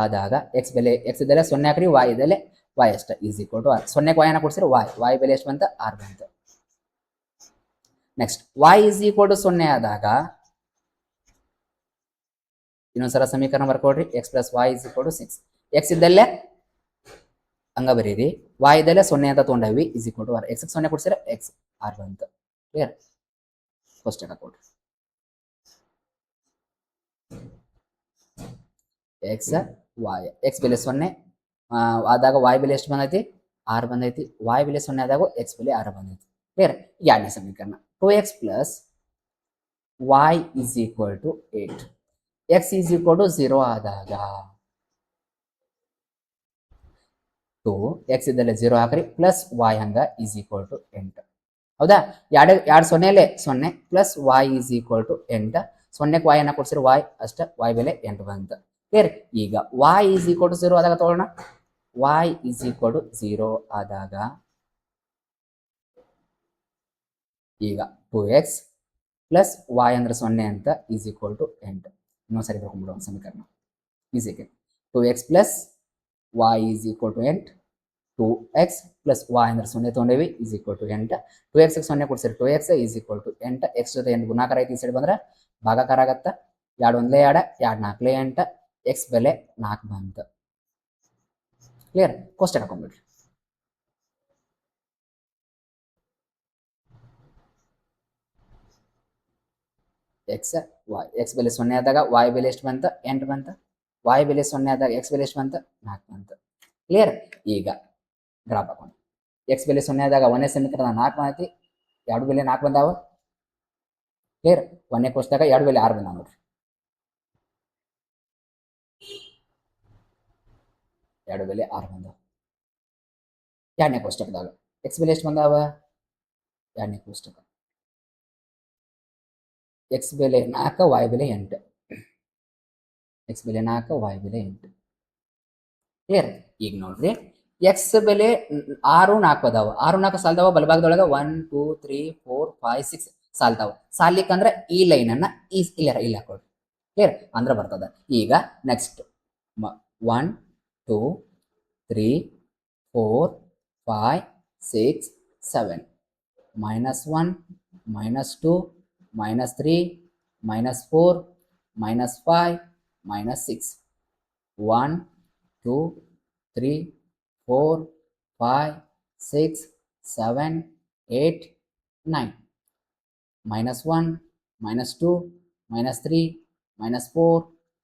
ಆದಾಗ ಎಕ್ಸ್ ಬೆಲೆ 0 ಹಾಕ್ರಿ, ವೈ ಬೆಲೆ ವೈ ಅಷ್ಟ ಇಸ್ ಈಕ್ವಲ್ ಟು 6. 0ಕ್ಕೆ ವೈ ಅನ್ನ ಕೊಡ್ಸಿರಿ, ವೈ ಬೆಲೆ ಎಷ್ಟು ಬಂತ? 6 ಬಂತ. Next y is equal to 0 ಆದಾಗ ಇನ್ನೊಂದ್ಸಲ ಸಮೀಕರಣ ಬರ್ಕೊಡ್ರಿ. X plus y is equal to 6. X ಇದ್ದಲ್ಲೇ ಹಂಗ ಬರೀರಿ, ವೈ ಇದ್ದಲ್ಲೇ 0 ಅಂತ ತೊಗೊಂಡವಿ, ಇಸ್ ಈಕ್ವಲ್ ಟು 6. ಎಕ್ಸ್ 0 ಕೊಡ್ಸಿರ ಎಕ್ಸ್ 6 ಬಂತ. ಕ್ಲಿಯರ್? ಕ್ವಶನ್ ಹಾಕೊಡ್ರಿ. ಎಕ್ಸ್ ವೈ, ಎಕ್ಸ್ ಬೆಲೆ 0 ಆದಾಗ ವೈ ಬೆಲೆ ಎಷ್ಟು ಬಂದೈತಿ? 6 ಬಂದೈತಿ. ವೈ ಬೆಲೆ 0 ಆದಾಗ ಎಕ್ಸ್ ಬೆಲೆ 6 ಬಂದೈತಿ. ಕ್ಲಿಯರ್? ಎರಡನೇ ಸಮೀಕರಣ, 2x plus y is equal to 8. X is equal to 0 ಆದಾಗ 2 ಎಕ್ಸ್ ಇದ್ದಲ್ಲೇ 0 ಹಾಕ್ರಿ, ಪ್ಲಸ್ ವೈ ಹಂಗ ಇಸ್ ಈಕ್ವಲ್ ಟು 8. ಹೌದಾ? ಎರಡು ಸೊನ್ನೆಲೆ 0 plus y is equal to 8. 0ಕ್ಕೆ ವೈ ಅನ್ನ ಕೊಡ್ಸಿರಿ, ವೈ ಅಷ್ಟ, ವೈ ಬೆಲೆ 8 ಬಂತ. ಕ್ಲಿಯರ್? ಈಗ ವೈ ಇಸ್ ಈಕ್ವಲ್ ಟು 0 ಆದಾಗ ತಗೊಳ್ಳೋಣ. ವೈ ಇಸ್ ಈಕ್ವಲ್ ಟು 0 ಆದಾಗ ಈಗ 2x ಪ್ಲಸ್ ವೈ ಅಂದ್ರೆ 0 ಅಂತ ಇಸ್ ಈಕ್ವಲ್ ಟು 8. ಇನ್ನೊಂದ್ಸರಿ ಬರ್ಕೊಂಡ್ಬಿಡೋ ಸಮೀಕರಣ. Easy 2x plus y is equal to 8. 2x plus y ಅಂದ್ರೆ 0 ತೊಗೊಂಡೇವಿ, ಇಸ್ ಈಕ್ವಲ್ ಟು 8. 2x 0 ಕೊಡ್ಸಿರಿ, 2x is equal to 8. X ಜೊತೆ 8 ಗುಣಾಕಾರ ಐತಿ, ಈ ಸೈಡ್ ಬಂದ್ರೆ ಭಾಗಾಕಾರ ಆಗತ್ತ. 2 1 2, 2 4 8. ಎಕ್ಸ್ ಬೆಲೆ 4 ಬಂತ. ಕ್ಲಿಯರ್? ಕ್ವಶನ್ ಹಾಕೊಂಡ್ಬಿಡ್ರಿ. ಎಕ್ಸ್ ವೈ, ಎಕ್ಸ್ ಬೆಲೆ 0 ಆದಾಗ ವೈ ಬೆಲೆ ಎಷ್ಟು ಬಂತ? 8 ಬಂತ. ವೈ ಬೆಲೆ 0 ಆದಾಗ ಎಕ್ಸ್ ಬೆಲೆ ಎಷ್ಟು ಬಂತ? 4 ಬಂತ. ಕ್ಲಿಯರ್? ಈಗ ಗ್ರಾಫ್ ಹಾಕೊಂಡು ಎಕ್ಸ್ ಬೆಲೆ 0 ಆದಾಗ 1ನೇ ಸಮೀಕರಣ 4 ಬಂದೈತಿ, 2 ಬೆಲೆ 4 ಬಂದಾವ. ಕ್ಲಿಯರ್? 1ನೇ ಕೋಷ್ಟದಾಗ 2 ಬೆಲೆ 6 ಬಂದಾವ ನೋಡ್ರಿ. 2 ಬೆಲೆ 6 ಬಂದಾವ. 2ನೇ ಕೋಷ್ಟಕದಾಗ ಎಕ್ಸ್ ಬೆಲೆ ಎಷ್ಟು ಬಂದಾವ? 2ನೇ ಕೋಷ್ಟಕ ಎಕ್ಸ್ ಬೆಲೆ 4, ವೈ ಬೆಲೆ 8. ಎಕ್ಸ್ ಬೆಲೆ 4, ವೈ ಬೆಲೆ 8. ಕ್ಲಿಯರ್. ಈಗ ನೋಡ್ರಿ ಎಕ್ಸ್ ಬೆಲೆ 6 4 ಅದಾವ, 6 4 ಸಾಲ್ದಾವ ಬಲಭಾಗದೊಳಗ 1 2 3 4 5 6 ಸಾಲ್ತಾವ. ಸಾಲಿಕ್ಕಂದ್ರ ಈ ಲೈನ್ ಅನ್ನ ಇಲ್ಲಿ ಹಾಕೊಳ್ರಿ. ಕ್ಲಿಯರ್ ಅಂದ್ರ ಬರ್ತದ. ಈಗ ನೆಕ್ಸ್ಟ್ 1 2 3 4 5 6 7 -1 -2 -3 -4 -5 -6 1 2 3 4 5 6 7 8 9 -1 -2 -3 -4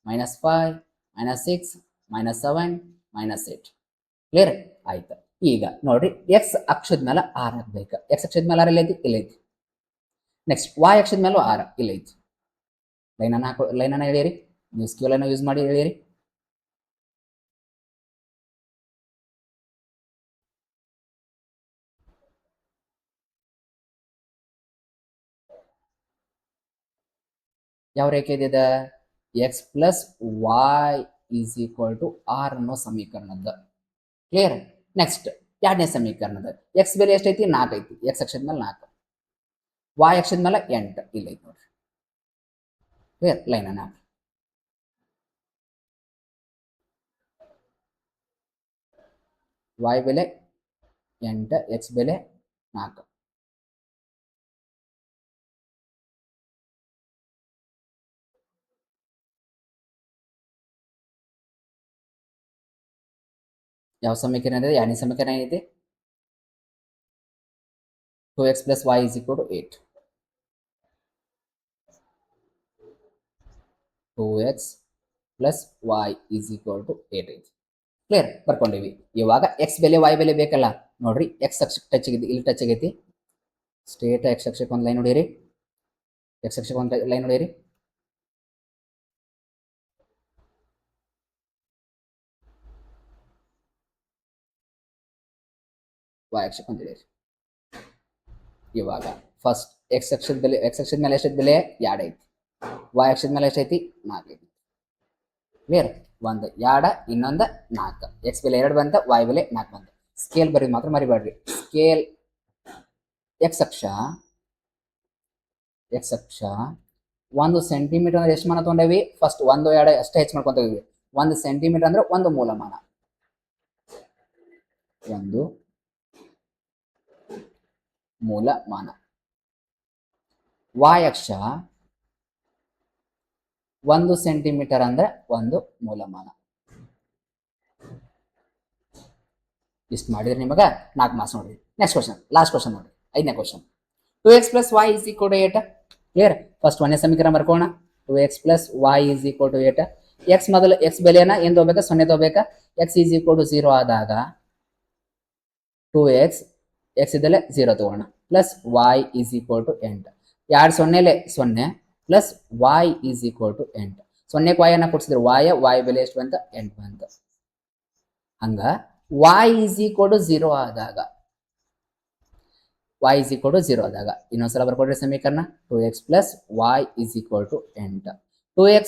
-5 -6 -7 -8 ಕ್ಲಿಯರ್ ಆಯ್ತು. ಈಗ ನೋಡ್ರಿ ಎಕ್ಸ್ ಅಕ್ಷದ ಮೇಲೆ ಆರ್ ಹಾಕ್ಬೇಕು. ಎಕ್ಸ್ ಅಕ್ಷದ ಮೇಲೆ ಆರ್ ಎಲ್ಲೈತಿ? ಇಲ್ಲೈತಿ. ನೆಕ್ಸ್ಟ್ ವಾಯ್ ಅಕ್ಷದ ಮೇಲೂ ಆರ್ ಇಲ್ಲೈತಿ. ಲೈನನ್ನ ಹೇಳಿರಿ, ನೀವು ಸ್ಕೇಲ್ ಅನ್ನು ಯೂಸ್ ಮಾಡಿ ಹೇಳಿರಿ. ಯಾವ ರೇಖೆ ಇದೆ? X plus y is equal to ಆರ್ ಅನ್ನೋ ಸಮೀಕರಣದ. ಕ್ಲಿಯರ್. ನೆಕ್ಸ್ಟ್ ಎರಡನೇ ಸಮೀಕರಣದ ಎಕ್ಸ್ ಬೆಲೆ ಎಷ್ಟೈತಿ? 4 ಐತಿ. ಎಕ್ಸ್ ಅಕ್ಷದ ಮೇಲೆ 4, ವಾಯ್ ಅಕ್ಷದ ಮೇಲೆ 8 ಇಲ್ಲೈತಿ ನೋಡ್ರಿ. ಕ್ಲಿಯರ್. ಲೈನ್ ಅನ್ನ ವಾಯ್ ಬೆಲೆ 8, ಎಕ್ಸ್ ಬೆಲೆ 4. ಯಾವ ಸಮೀಕರಣ ಇದೆ? ಎರಡನೇ ಸಮೀಕರಣ ಏನೈತಿ? 2x plus y is equal to 8. 2x plus y is equal to 8 ಐತಿ. ಕ್ಲಿಯರ್. ಬರ್ಕೊಂಡಿವಿ. ಇವಾಗ ಎಕ್ಸ್ ಬೆಲೆ ವೈ ಬೆಲೆ ಬೇಕಲ್ಲ. ನೋಡ್ರಿ ಎಕ್ಸ್ ಅಕ್ಷಕ್ಕೆ ಟಚ್ ಆಗಿದೆ, ಇಲ್ಲಿ ಟಚ್ ಆಗೈತಿ. ಸ್ಟ್ರೇಟ್ ಎಕ್ಸ್ ಅಕ್ಷಕ್ಕೆ ಒಂದು ಲೈನ್ ಹೊಡೀರಿ. ಎಕ್ಸ್ ಅಕ್ಷಕ್ಕೆ ಒಂದು ಲೈನ್ ಹೊಡೀರಿ. ವೈ ಅಕ್ಷಕ್ಕೆ ಒಂದು ಹಿಡೀರಿ. ಇವಾಗ ಫಸ್ಟ್ ಎಕ್ಸ್ ಅಕ್ಷದ ಬೆಲೆ, ಎಕ್ಸ್ ಅಕ್ಷದ ಮೇಲೆ ಎಷ್ಟೈತಿ ಬೆಲೆ? 2 ಐತಿ. ವೈ ಅಕ್ಷದ ಮೇಲೆ ಎಷ್ಟೈತಿ? 4 ಐತಿ. ಕ್ಲಿಯರ್. ಒಂದು 2, ಇನ್ನೊಂದು 4. ಎಕ್ಸ್ ಬೆಲೆ 2 ಬಂತ, ವೈ ಬೆಲೆ 4 ಬಂತ. ಸ್ಕೇಲ್ ಬರೀ ಮಾತ್ರ ಮರಿಬೇಡ್ರಿ. ಸ್ಕೇಲ್ ಎಕ್ಸ್ ಅಕ್ಷ 1 ಸೆಂಟಿಮೀಟರ್ ಅಂದ್ರೆ ಎಷ್ಟು ಮಾನ ತಗೊಂಡೇವಿ? ಫಸ್ಟ್ 1 2 ಅಷ್ಟೇ ಹೆಚ್ಚು ಮಾಡ್ಕೊಂತ ಹೋಗಿವಿ. 1 ಸೆಂಟಿಮೀಟರ್ ಅಂದ್ರೆ 1 ಮೂಲಮಾನ. 1 ಮೂಲಮಾನ. ವಾಯ್ ಅಕ್ಷ 1 ಸೆಂಟಿಮೀಟರ್ ಅಂದ್ರೆ 1 ಮೂಲಮಾನ. ಇಷ್ಟು ಮಾಡಿದ್ರೆ ನಿಮಗ 4 ಮಾರ್ಕ್ಸ್ ನೋಡ್ರಿ. ನೆಕ್ಸ್ಟ್ ಕ್ವಶನ್, ಲಾಸ್ಟ್ ಕ್ವಶನ್ ನೋಡ್ರಿ, 5ನೇ question. 2x plus y is equal to 8. Clear. First 1ನೇ ಸಮೀಕರಣ ಬರ್ಕೋಣ. 2x plus y is equal to 8. x ಮೊದಲು x ಬೆಲೆನ ಏನು ತಗೋಬೇಕಾ? 0 ತಗೋಬೇಕಾ? x is equal to 0 ಆದಾಗ 2x x ಇದ್ದಲ್ಲೇ 0 ತಗೋಣ. Plus y is equal to 8. 2 ಸೊನ್ನೆಲೆ 0 plus y is equal to 8. 0ಕ್ಕೆ y ಅನ್ನ ಕೊಡ್ಸಿದ್ರೆ y ಬೆಲೆ ಎಷ್ಟು ಬಂತ? 8 ಬಂತ. ಹಂಗ y is equal to 0 ಆದಾಗ y is equal to 0 ಆದಾಗ ಇನ್ನೊಂದ್ಸಲ ಬರ್ಕೊಡ್ರಿ ಸಮೀಕರಣ. 2x plus y is equal to 8. 2x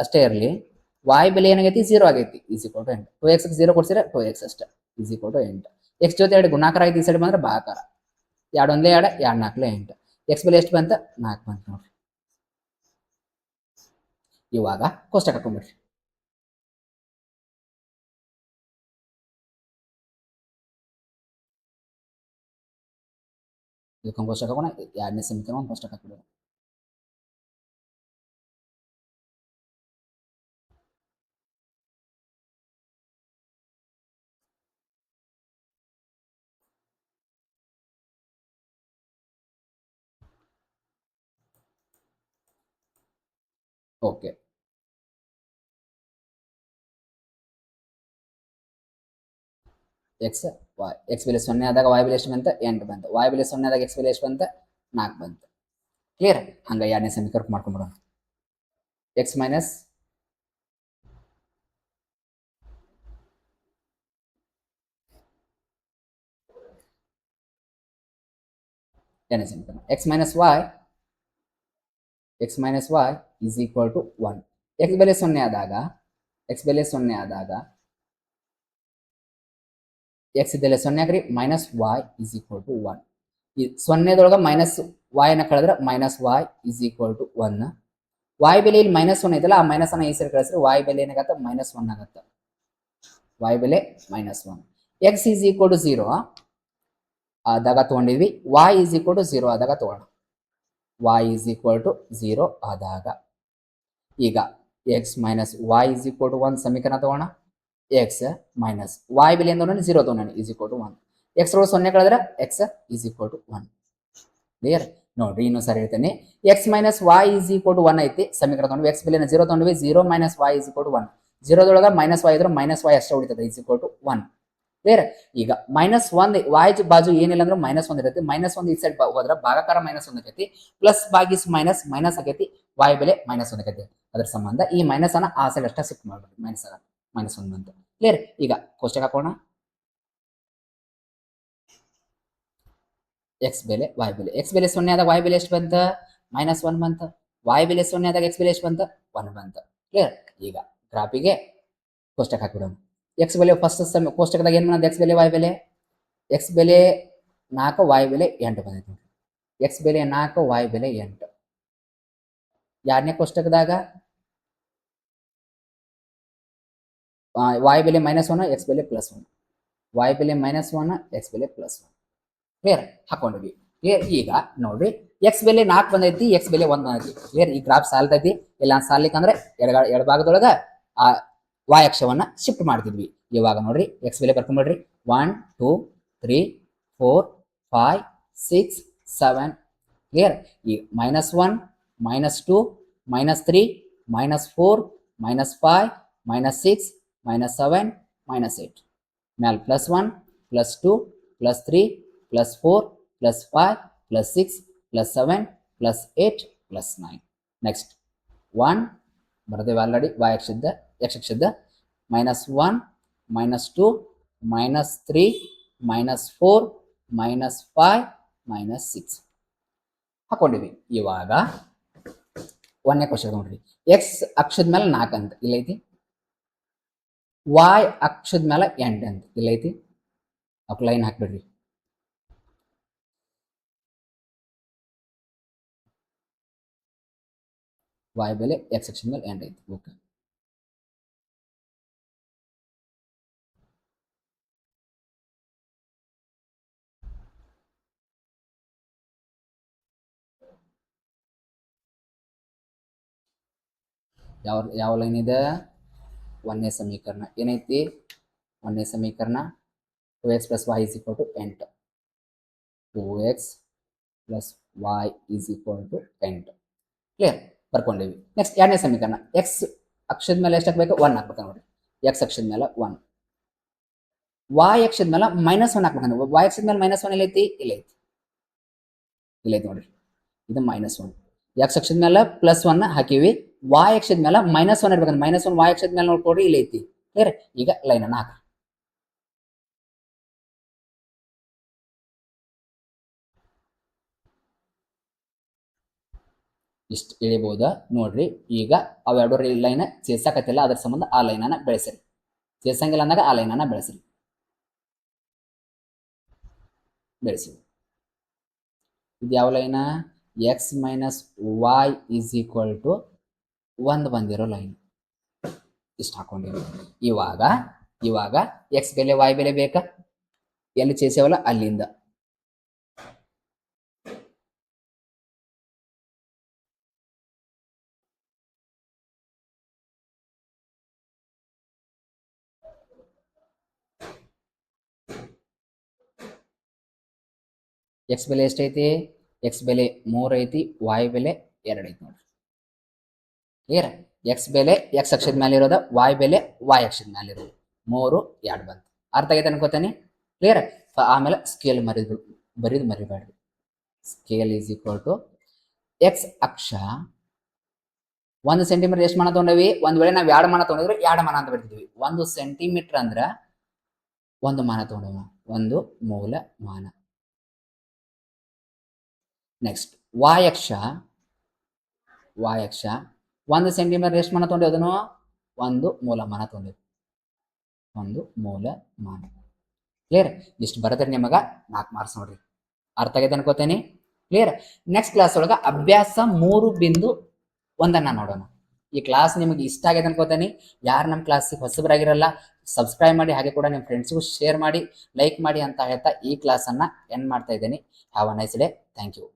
ಅಷ್ಟೇ ಇರಲಿ, y ಬೆಲೆ ಏನಾಗೈತಿ? 0 ಆಗೈತಿ. is equal to 8. 2x 0 ಕೊಡ್ಸಿದ್ರೆ 2x ಅಷ್ಟೇ is equal to 8. x ಜೊತೆ 2 ಗುಣಾಕಾರ ಐತಿ, ಈ ಸೈಡ್ ಬಂದ್ರೆ ಭಾಗಾಕಾರ. 2 1 2 2 4 8. x ಬೆಲೆ ಎಷ್ಟು ಬಂತ? 4 ಬಂತ ನೋಡ್ರಿ. ಇವಾಗ ಕೋಷ್ಟಕ ಹಾಕೊಂಡ್ಬಿಡ್ರಿ. ಇದಕ್ಕೊಂದು ಕೋಷ್ಟಕ ಹಾಕೋಣ. 2ನೇ ಸಮೀಕರಣ ಒಂದು ಕೋಷ್ಟಕ ಹಾಕ್ಬಿಡೋಣ. ಓಕೆ. ಎಕ್ಸ್ ವೈ, ಎಕ್ಸ್ ಬೆಲೆ 0 ಆದಾಗ y ಬೆಲೆ ಎಷ್ಟು ಬಂತ? 8 ಬಂತ. y ಬೆಲೆ 0 ಆದಾಗ x ಬೆಲೆ ಎಷ್ಟು ಬಂತ? 4 ಬಂತ. ಕ್ಲಿಯರ್. ಹಂಗ 2ನೇ ಸಮೀಕರಣ ಮಾಡ್ಕೊಂಡ್ಬಿಡೋಣ. ಎಕ್ಸ್ ಮೈನಸ್ ಎರಡನೇ ಸಮೀಕರಣ x minus y is equal to 1. x ಬೆಲೆ 0 ಆದಾಗ ಎಕ್ಸ್ ಇದ್ದಲ್ಲಿ ಸೊನ್ನೆ ಹಾಕ್ರಿ minus y is equal to 1. ಈ ಸೊನ್ನೆದೊಳಗೆ ಮೈನಸ್ ವಾಯ್ ಅನ್ನ ಕಳೆದ್ರೆ minus y is equal to 1. Y ಬೆಲೆ ಇಲ್ಲಿ -1 ಐತಲ್ಲ, ಆ ಮೈನಸ್ ಅನ್ನ ಈ ಸರಿ ಕಳಿಸ್ರೆ ವಾಯ್ ಬೆಲೆ ಏನಾಗತ್ತೆ -1 ಆಗತ್ತೆ. ವಾಯ್ ಬೆಲೆ -1. ಎಕ್ಸ್ ಈಸ್ ಈಕ್ವಲ್ ಟು 0 ಆದಾಗ ತಗೊಂಡಿದ್ವಿ, ವಾಯ್ ಈಸ್ ಈಕ್ವಲ್ ಟು 0 ಆದಾಗ ತಗೋಣ. ವಾಯ್ ಈಸ್ ಈಕ್ವಲ್ ಟು 0 ಆದಾಗ ಈಗ x minus y is equal to 1 ಸಮೀಕರಣ ತಗೋಣ. ಎಕ್ಸ್ ಮೈನಸ್ ವಾಯ್ ಬೆಲೆ ಎಂದು 0 ತಗೊಂಡು ಈಸ್ ಈಕ್ವಲ್ ಟು 1. ಎಕ್ಸ್ ರೋಡ್ 0 ಕಳೆದ್ರೆ x is equal to 1. Clear? ನೋಡ್ರಿ ಇನ್ನೂ ಸರಿ ಹೇಳ್ತೇನೆ. X minus y is equal to 1 ಐತಿ, ಸಮೀಕರಣ ತಗೊಂಡ್ವಿ. ಎಕ್ಸ್ ಬೆಲೆನ 0 ತಗೊಂಡ್ವಿ, 0 minus y is equal to 1. 0 minus y ಇದ್ರೆ ಮೈನಸ್ ವಾಯ್ ಅಷ್ಟೇ ಉಳಿತದೆ, ಈಸ್ ಈಕ್ವಲ್ ಟು 1. ಕ್ಲಿಯರ್? ಈಗ -1 ವಾಯ್ ಬಾಜು ಏನಿಲ್ಲ ಅಂದ್ರೆ -1 ಇರುತ್ತೆ. -1 ಈ ಸೈಡ್ ಹೋದ್ರೆ ಭಾಗಾಕಾರ -1 ಆಕೈತಿ, ಪ್ಲಸ್ ಬಾಗಿಸ್ ಮೈನಸ್ ಮೈನಸ್ ಆಕೈತಿ, ವಾಯ್ ಬೆಲೆ -1 ಆಕೈತಿ. ಅದ್ರ ಸಂಬಂಧ ಈ ಮೈನಸ್ ಅನ್ನ ಆ ಸೈಡ್ ಅಷ್ಟೇ ಶಿಫ್ಟ್ ಮಾಡ್ಬೇಕು, -1 ಅಂತ. ಕ್ಲಿಯರ್? ಈಗ ಕೋಷ್ಟಕ ಹಾಕೋಣ. ಎಕ್ಸ್ ಬೆಲೆ ವಾಯ್ ಬೆಲೆ, ಎಕ್ಸ್ ಬೆಲೆ 0 ಆದಾಗ ವಾಯ್ ಬೆಲೆ ಎಷ್ಟು ಬಂತ? -1 ಬಂತ. ವಾಯ್ ಬೆಲೆ 0 ಆದಾಗ ಎಕ್ಸ್ ಬೆಲೆ ಎಷ್ಟು ಬಂತ? 1 ಬಂತ. ಕ್ಲಿಯರ್? ಈಗ ಗ್ರಾಫಿಗೆ ಕೋಷ್ಟಕ ಹಾಕಿಬಿಡೋಣ. ಎಕ್ಸ್ ಬೆಲೆ ಫಸ್ಟ್ ಕೋಷ್ಟಕದಾಗ ಏನು ಮಾಡೋದು? ಎಕ್ಸ್ ಬೆಲೆ ವಾಯ್ ಬೆಲೆ, ಎಕ್ಸ್ ಬೆಲೆ 4 ವಾಯ್ ಬೆಲೆ 8 ಬಂದೈತಿ. ಎಕ್ಸ್ ಬೆಲೆ 4 ವಾಯ್ ಬೆಲೆ 8. ಎರಡನೇ ಕೋಷ್ಟಕದಾಗ ವಾಯ್ ಬೆಲೆ -1 ಎಕ್ಸ್ ಬೆಲೆ +1, ವಾಯ್ ಬೆಲೆ -1 ಎಕ್ಸ್ ಬೆಲೆ +1. ಕ್ಲಿಯರ್? ಹಾಕೊಂಡ್ವಿ. ಕ್ಲಿಯರ್? ಈಗ ನೋಡ್ರಿ ಎಕ್ಸ್ ಬೆಲೆ 4 ಬಂದೈತಿ, ಎಕ್ಸ್ ಬೆಲೆ 1 ಬಂದೈತಿ. ಕ್ಲಿಯರ್? ಈ ಗ್ರಾಫ್ ಸಾಲ್ತೈತಿ. ಎಲ್ಲ ಸಾಲಿಕ್ಕಂದ್ರೆ ಎಡಭಾಗದೊಳಗ ಆ ವಾಯ್ ಅಕ್ಷವನ್ನ ಶಿಫ್ಟ್ ಮಾಡ್ತಿದ್ವಿ. ಇವಾಗ ನೋಡ್ರಿ ಎಕ್ಸ್ ಬೆಲೆ ಬರ್ಕೊಂಡ್ಬಿಡ್ರಿ. 1 2 3 4 5 6 7. ಕ್ಲಿಯರ್? ಈ -1 -2 -3 -4 -5 -6 -7 -8 ಮ್ಯಾಲ +1 +2 +3 +4 +5 +6 +7 +8 +9. ನೆಕ್ಸ್ಟ್ 1 ಬರ್ದೇವೆ ಆಲ್ರೆಡಿ ವಾಯ್ ಅಕ್ಷದ ಎಕ್ಸ್ ಅಕ್ಷದ -1 -2 -3 -4 -5 -6 ಹಾಕೊಂಡಿವಿ. ಇವಾಗ ಒಂದನೇ ಕ್ವಶನ್ ನೋಡ್ರಿ. ಎಕ್ಸ್ ಅಕ್ಷದ ಮೇಲೆ 4 ಅಂತ ಇಲ್ಲೈತಿ, ವಾಯ್ ಅಕ್ಷದ ಮೇಲೆ 8 ಅಂತ ಇಲ್ಲೈತಿ. ಅಕ್ ಲೈನ್ ಹಾಕ್ಬಿಡ್ರಿ. ವಾಯ್ ಬೆಲೆ ಎಕ್ಸ್ ಅಕ್ಷದ ಮೇಲೆ 8 ಐತಿ. ಓಕೆ, ಯಾವ ಲೈನ್ ಇದೆ? ಒಂದನೇ ಸಮೀಕರಣ ಏನೈತಿ? ಒಂದನೇ ಸಮೀಕರಣ 2x + y = 8. 2x + y = 8. Clear? ಬರ್ಕೊಂಡಿವಿ. Next ಎರಡನೇ ಸಮೀಕರಣ ಎಕ್ಸ್ ಅಕ್ಷದ ಮೇಲೆ ಎಷ್ಟು ಹಾಕ್ಬೇಕು? 1 ಹಾಕ್ಬೇಕು ನೋಡಿ. ಎಕ್ಸ್ ಅಕ್ಷದ ಮೇಲೆ 1, ವಾಯ್ ಅಕ್ಷದ ಮೇಲೆ -1 ಹಾಕ್ಬೇಕು. ವಾಯ್ ಅಕ್ಷದ ಮೇಲೆ -1 ಎಲ್ಲೈತಿ? ಇಲ್ಲೈತಿ, ಇಲ್ಲೈತಿ ನೋಡ್ರಿ. ಇದು -1. ಎಕ್ಸ್ ಅಕ್ಷದ ಮೇಲೆ +1 ಹಾಕಿವಿ, ವಾಯ್ ಅಕ್ಷದ ಮೇಲೆ -1 ಇರ್ಬೇಕಂದ್ರೆ -1 ವಾಯ್ ಅಕ್ಷದ ಮೇಲೆ ನೋಡ್ಕೊಡ್ರಿ, ಇಲ್ಲೈತಿ. ಕ್ಲಿಯರ್? ಈಗ ಲೈನ್ ಅನ್ನ ಹಾಕಿ ಇಷ್ಟು ಎಳಿಬಹುದ ನೋಡ್ರಿ. ಈಗ ಅವೆರಡು ಲೈನ್ ಸೇರ್ಸಕತ್ತಿಲ್ಲ, ಅದ್ರ ಸಂಬಂಧ ಆ ಲೈನ್ ಅನ್ನ ಬೆಳೆಸಿರಿ. ಸೇರ್ಸಂಗಿಲ್ಲ ಅಂದಾಗ ಆ ಲೈನ್ ಅನ್ನ ಬೆಳೆಸಿರಿ. ಬೆಳೆಸಿ. ಇದು ಯಾವ ಲೈನ? X minus y is equal to 1 ಬಂದಿರೋ ಲೈನ್. ಇಷ್ಟು ಹಾಕೊಂಡಿವಿ. ಇವಾಗ ಎಕ್ಸ್ ಬೆಲೆ ವಾಯ್ ಬೆಲೆ ಬೇಕಾ? ಎಲ್ಲಿ ಚೇಸೇವಲ್ಲ ಅಲ್ಲಿಂದ ಎಕ್ಸ್ ಬೆಲೆ ಎಷ್ಟೈತಿ? ಎಕ್ಸ್ ಬೆಲೆ 3 ಐತಿ, ವಾಯ್ ಬೆಲೆ 2 ಐತಿ ನೋಡ್ರಿ. ಕ್ಲಿಯರ್? ಎಕ್ಸ್ ಬೆಲೆ ಎಕ್ಸ್ ಅಕ್ಷದ ಮೇಲೆ ಇರೋದ, ವಾಯ್ ಬೆಲೆ ವಾಯ್ ಅಕ್ಷದ ಮೇಲೆ ಇರೋದು. 3 2 ಬಂತು. ಅರ್ಥ ಆಗೈತೆ ಅನ್ಕೋತೇನೆ. ಕ್ಲಿಯರ್? ಆಮೇಲೆ ಸ್ಕೇಲ್ ಬರೀದು ಮರಿಬೇಡ್ರಿ. Scale is equal to x ಅಕ್ಷ 1 ಸೆಂಟಿಮೀಟರ್ ಎಷ್ಟು ಮಾನ ತಗೊಂಡವಿ? ಒಂದ್ ವೇಳೆ ನಾವು 2 ಮಾನ ತಗೊಂಡಿದ್ರೆ 2 ಮಾನ ಅಂತ ಬರ್ತಿದ್ವಿ. 1 ಸೆಂಟಿಮೀಟರ್ ಅಂದ್ರ 1 ಮಾನ ತಗೊಂಡವ, 1 ಮೂಲ ಮಾನ. ನೆಕ್ಸ್ಟ್ ವಾಯ್ ಅಕ್ಷ 1 ಸೆಂಟಿಮೀಟರ್ ಎಷ್ಟು ಮಾನ ತಗೊಂಡಿವಿ? ಅದನ್ನು 1 ಮೂಲ ಮಾನ ತಗೊಂಡಿವಿ, 1 ಮೂಲ ಮಾನ. ಕ್ಲಿಯರ್? ಇಷ್ಟು ಬರದ್ರಿ ನಿಮಗ 4 ಮಾರ್ಕ್ಸ್ ನೋಡ್ರಿ. ಅರ್ಥ ಆಗೈತೆ ಅನ್ಕೋತೇನೆ. ಕ್ಲಿಯರ್? ನೆಕ್ಸ್ಟ್ ಕ್ಲಾಸ್ ಒಳಗ ಅಭ್ಯಾಸ 3.1 ನೋಡೋಣ. ಈ ಕ್ಲಾಸ್ ನಿಮಗೆ ಇಷ್ಟ ಆಗಿದೆ ಅನ್ಕೋತೇನೆ. ಯಾರು ನಮ್ಮ ಕ್ಲಾಸಿಗೆ ಹೊಸಬರಾಗಿರಲ್ಲ ಸಬ್ಸ್ಕ್ರೈಬ್ ಮಾಡಿ, ಹಾಗೆ ಕೂಡ ನಿಮ್ಮ ಫ್ರೆಂಡ್ಸ್ಗೂ ಶೇರ್ ಮಾಡಿ, ಲೈಕ್ ಮಾಡಿ ಅಂತ ಹೇಳ್ತಾ ಈ ಕ್ಲಾಸನ್ನು ಎಂಡ್ ಮಾಡ್ತಾ ಇದ್ದೀನಿ. Have a nice day. Thank you.